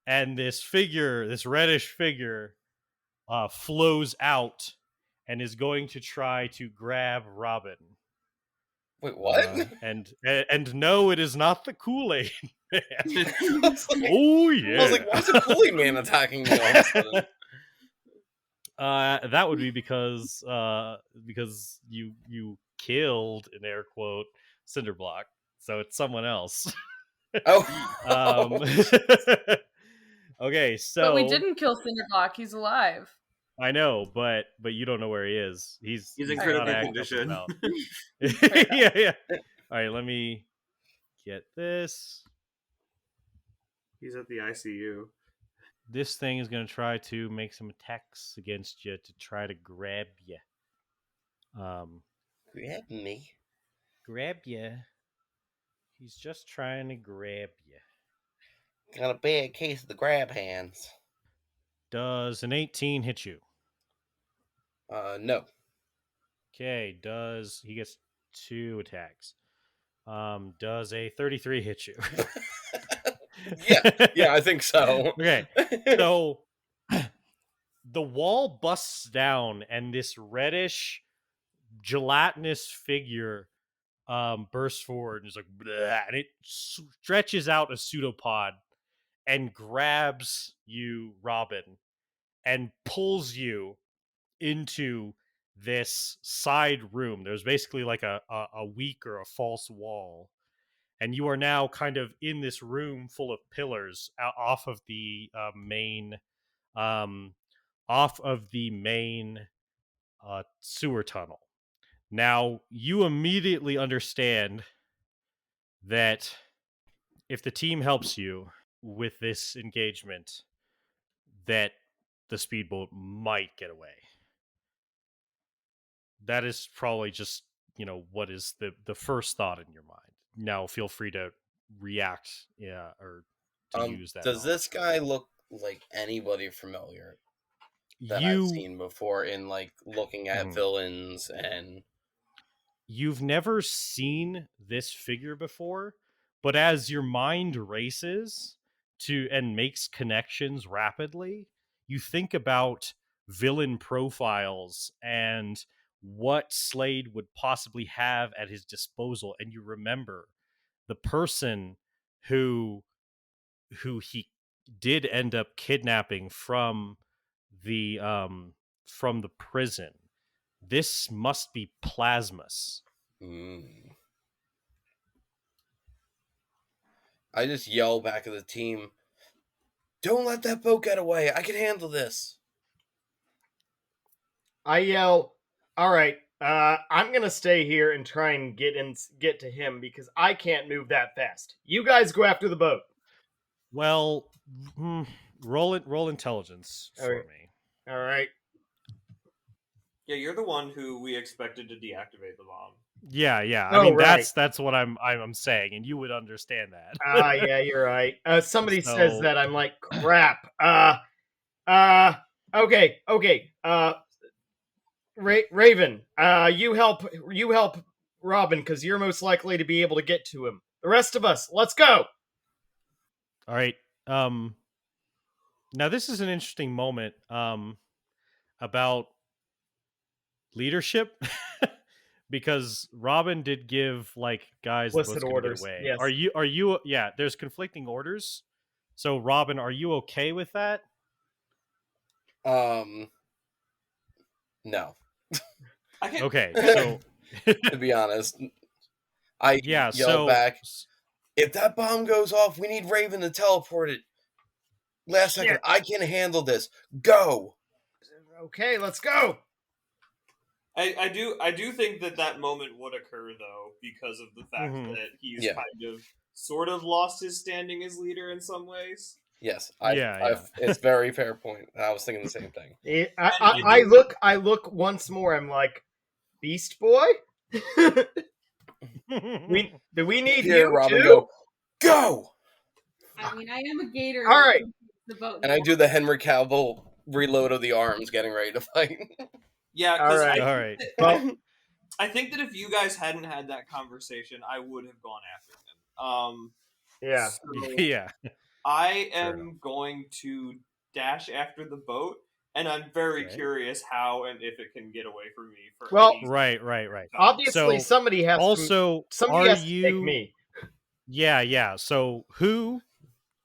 and this reddish figure flows out and is going to try to grab Robin. Wait, what? And no, it is not the Kool-Aid Man. Oh yeah. I was like, why's the Kool-Aid Man attacking me all of a sudden? That would be because you killed, in air quote, Cinderblock, so it's someone else. Oh. Okay, so but we didn't kill Cinderblock. He's alive. I know, but you don't know where he is. He's in critical not condition. Yeah. All right, let me get this. He's at the ICU. This thing is going to try to make some attacks against you to try to grab you. Grab me. Grab you. He's just trying to grab you. Got a bad case of the grab hands. Does an 18 hit you? No. Okay, he gets 2 attacks. Does a 33 hit you? Yeah, I think so. Okay, so the wall busts down and this reddish, gelatinous figure bursts forward and is like, "Bleh," and it stretches out a pseudopod and grabs you, Robin, and pulls you into this side room. There's basically like a weak or a false wall, and you are now kind of in this room full of pillars off of the main sewer tunnel. Now you immediately understand that if the team helps you with this engagement, that the speedboat might get away. That is probably just, what is the first thought in your mind. Now feel free to react, or to use that. Does this guy look like anybody familiar that I've seen before in like looking at villains? And you've never seen this figure before, but as your mind races and makes connections rapidly, you think about villain profiles and what Slade would possibly have at his disposal, and you remember the person who he did end up kidnapping from the prison. This must be Plasmus. I just yell back at the team, "Don't let that boat get away. I can handle this." I yell, "All right, I'm gonna stay here and try and get to him because I can't move that fast. You guys go after the boat." Well, roll intelligence for me. All right. Yeah, you're the one who we expected to deactivate the bomb. Yeah. Oh, I mean, right. that's what I'm saying, and you would understand that. Yeah, you're right. Somebody says that, I'm like, crap. Okay. Raven, you help Robin because you're most likely to be able to get to him. The rest of us, let's go. All right. Now this is an interesting moment about leadership because Robin did give like guys the boat's gonna get away. Yes. Are you yeah, there's conflicting orders. So Robin, are you okay with that? No. Okay, so to be honest, I yell back, "If that bomb goes off, we need Raven to teleport it. Last second, I can handle this. Go." Okay, let's go. I do think that moment would occur though, because of the fact that he's kind of sort of lost his standing as leader in some ways. Yes, it's a very fair point. I was thinking the same thing. I look once more. I'm like, Beast Boy. Do we need Here, you Robin, too? Go. I mean, I am a gator. All right. The boat and I do the Henry Cavill reload of the arms, getting ready to fight. Yeah, because all right. I think that if you guys hadn't had that conversation, I would have gone after him. Yeah. So yeah. I am going to dash after the boat, and I'm very curious how and if it can get away from me. Right. Obviously, so somebody has to take me. Yeah. So who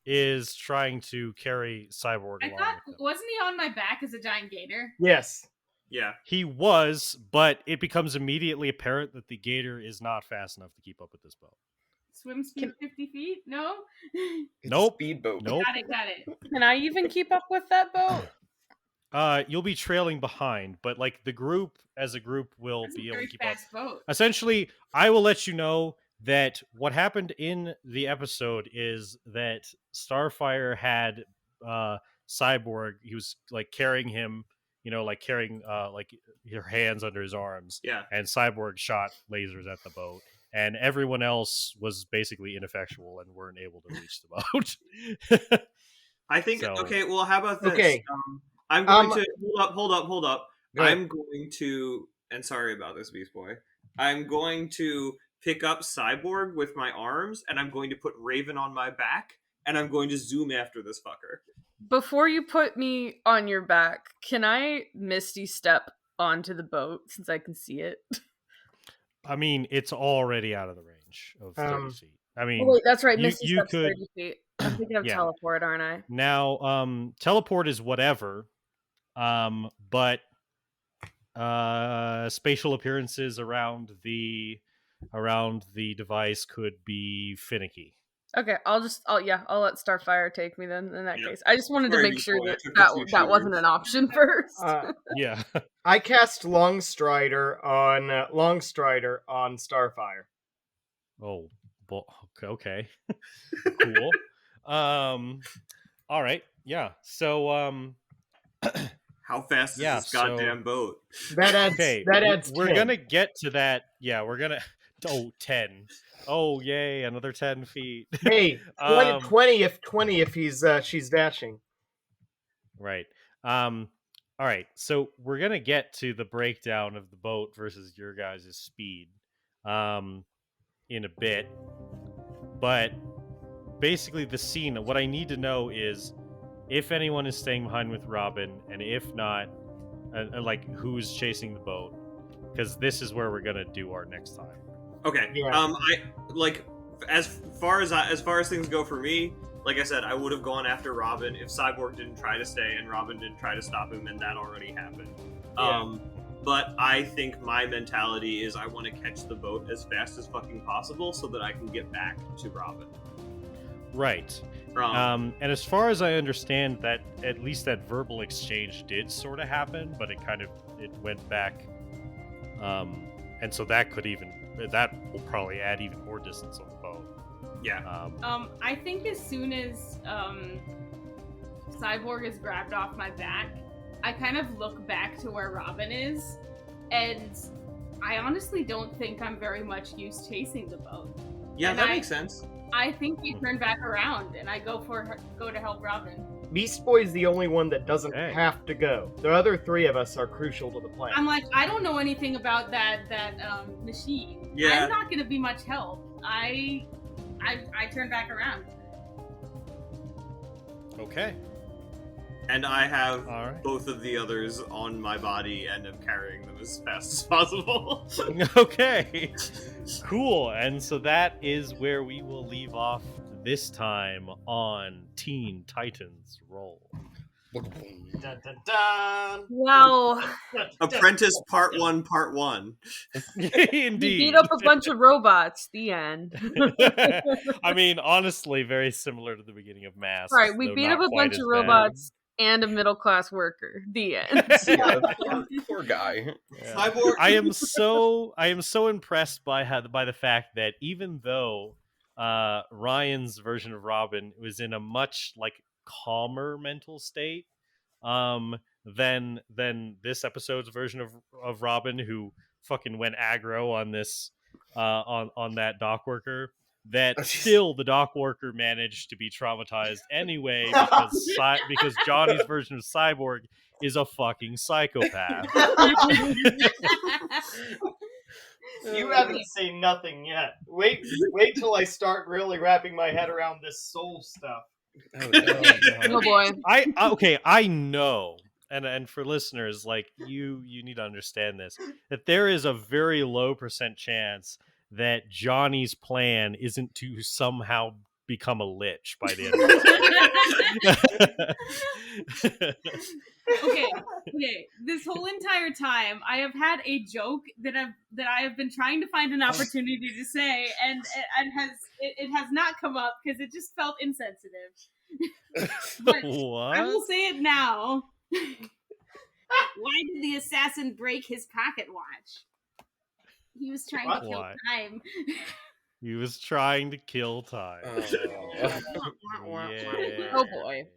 is trying to carry Cyborg I along thought, with him? wasn't he on my back as a giant gator? Yes. Yeah. He was, but it becomes immediately apparent that the gator is not fast enough to keep up with this boat. Swim speed 50 feet? No? Nope. Speedboat. Nope. Got it. Can I even keep up with that boat? You'll be trailing behind, but like the group as a group will That's be a able very to keep up. fast boat. Essentially, I will let you know that what happened in the episode is that Starfire had Cyborg. He was like carrying him, like carrying like her hands under his arms. Yeah. And Cyborg shot lasers at the boat. and everyone else was basically ineffectual and weren't able to reach the boat. I think So- okay. Well, how about this? Okay. I'm going to hold up. Go ahead. I'm going to, and sorry about this, Beast Boy. I'm going to pick up Cyborg with my arms, and I'm going to put Raven on my back, and I'm going to zoom after this fucker. Before you put me on your back, can I Misty step onto the boat since I can see it? I mean, it's already out of the range of 30 feet. I mean, Oh, wait, that's right. you- Misty you steps could- 30 feet. I'm thinking of Yeah. teleport, aren't I? now, teleport is whatever, but spatial appearances around the device could be finicky. Okay, I'll let Starfire take me then. In that Yeah. case, I just wanted to Sorry, make Beast sure Boy, I that took the two that wasn't shooters. an option first. Yeah. I cast Longstrider on Starfire. Oh, okay. Cool. All right. Yeah. So, How fast is Yeah, this goddamn boat? That adds. okay. That adds. We're 10. gonna get to that. Yeah, we're gonna. Oh, 10. Oh, yay! Another 10 feet. Hey, 20 if she's dashing. Right. All right. So we're gonna get to the breakdown of the boat versus your guys' speed, in a bit. But basically, the scene. What I need to know is if anyone is staying behind with Robin, and if not, like who's chasing the boat, because this is where we're gonna do our next time. Okay. Yeah. I like as far as things go for me. Like I said, I would have gone after Robin if Cyborg didn't try to stay and Robin didn't try to stop him, and that already happened. Yeah. But I think my mentality is I want to catch the boat as fast as fucking possible so that I can get back to Robin. Right. And as far as I understand, that at least that verbal exchange did sort of happen, but it went back. And so that will probably add even more distance on the boat. Yeah. I think as soon as Cyborg is grabbed off my back, I kind of look back to where Robin is, and I honestly don't think I'm very much used chasing the boat. Yeah, and that makes sense. I think we turn back around and I go to help Robin. Beast Boy's the only one that doesn't Okay. have to go. The other three of us are crucial to the plan. I'm like, I don't know anything about that machine. Yeah. I'm not gonna be much help. I turn back around. Okay. And I have All right. both of the others on my body and am carrying them as fast as possible. Okay. Cool. And so that is where we will leave off this time on Teen Titans Roll. Dun, dun, dun. Wow. Apprentice Part 1, Part 1. Indeed. Beat up a bunch of robots. The end. I mean, honestly, very similar to the beginning of Mass. Right, we beat up a bunch of robots and a middle class worker. The end. Yeah, poor guy. Cyborg. I am so impressed by the fact that even though Ryan's version of Robin was in a much calmer mental state than this episode's version of Robin, who fucking went aggro on this on that dock worker, that still the dock worker managed to be traumatized anyway because Johnny's version of Cyborg is a fucking psychopath. You haven't seen nothing yet. Wait till I start really wrapping my head around this soul stuff. Oh boy. I know, and for listeners, you need to understand this, that there is a very low % chance that Johnny's plan isn't to somehow become a lich by the end of the Okay. This whole entire time, I have had a joke that I have been trying to find an opportunity to say, and it has not come up because it just felt insensitive. But What? I will say it now. Why did the assassin break his pocket watch? He was trying to kill Why? time. He was trying to kill time. Yeah. Oh boy.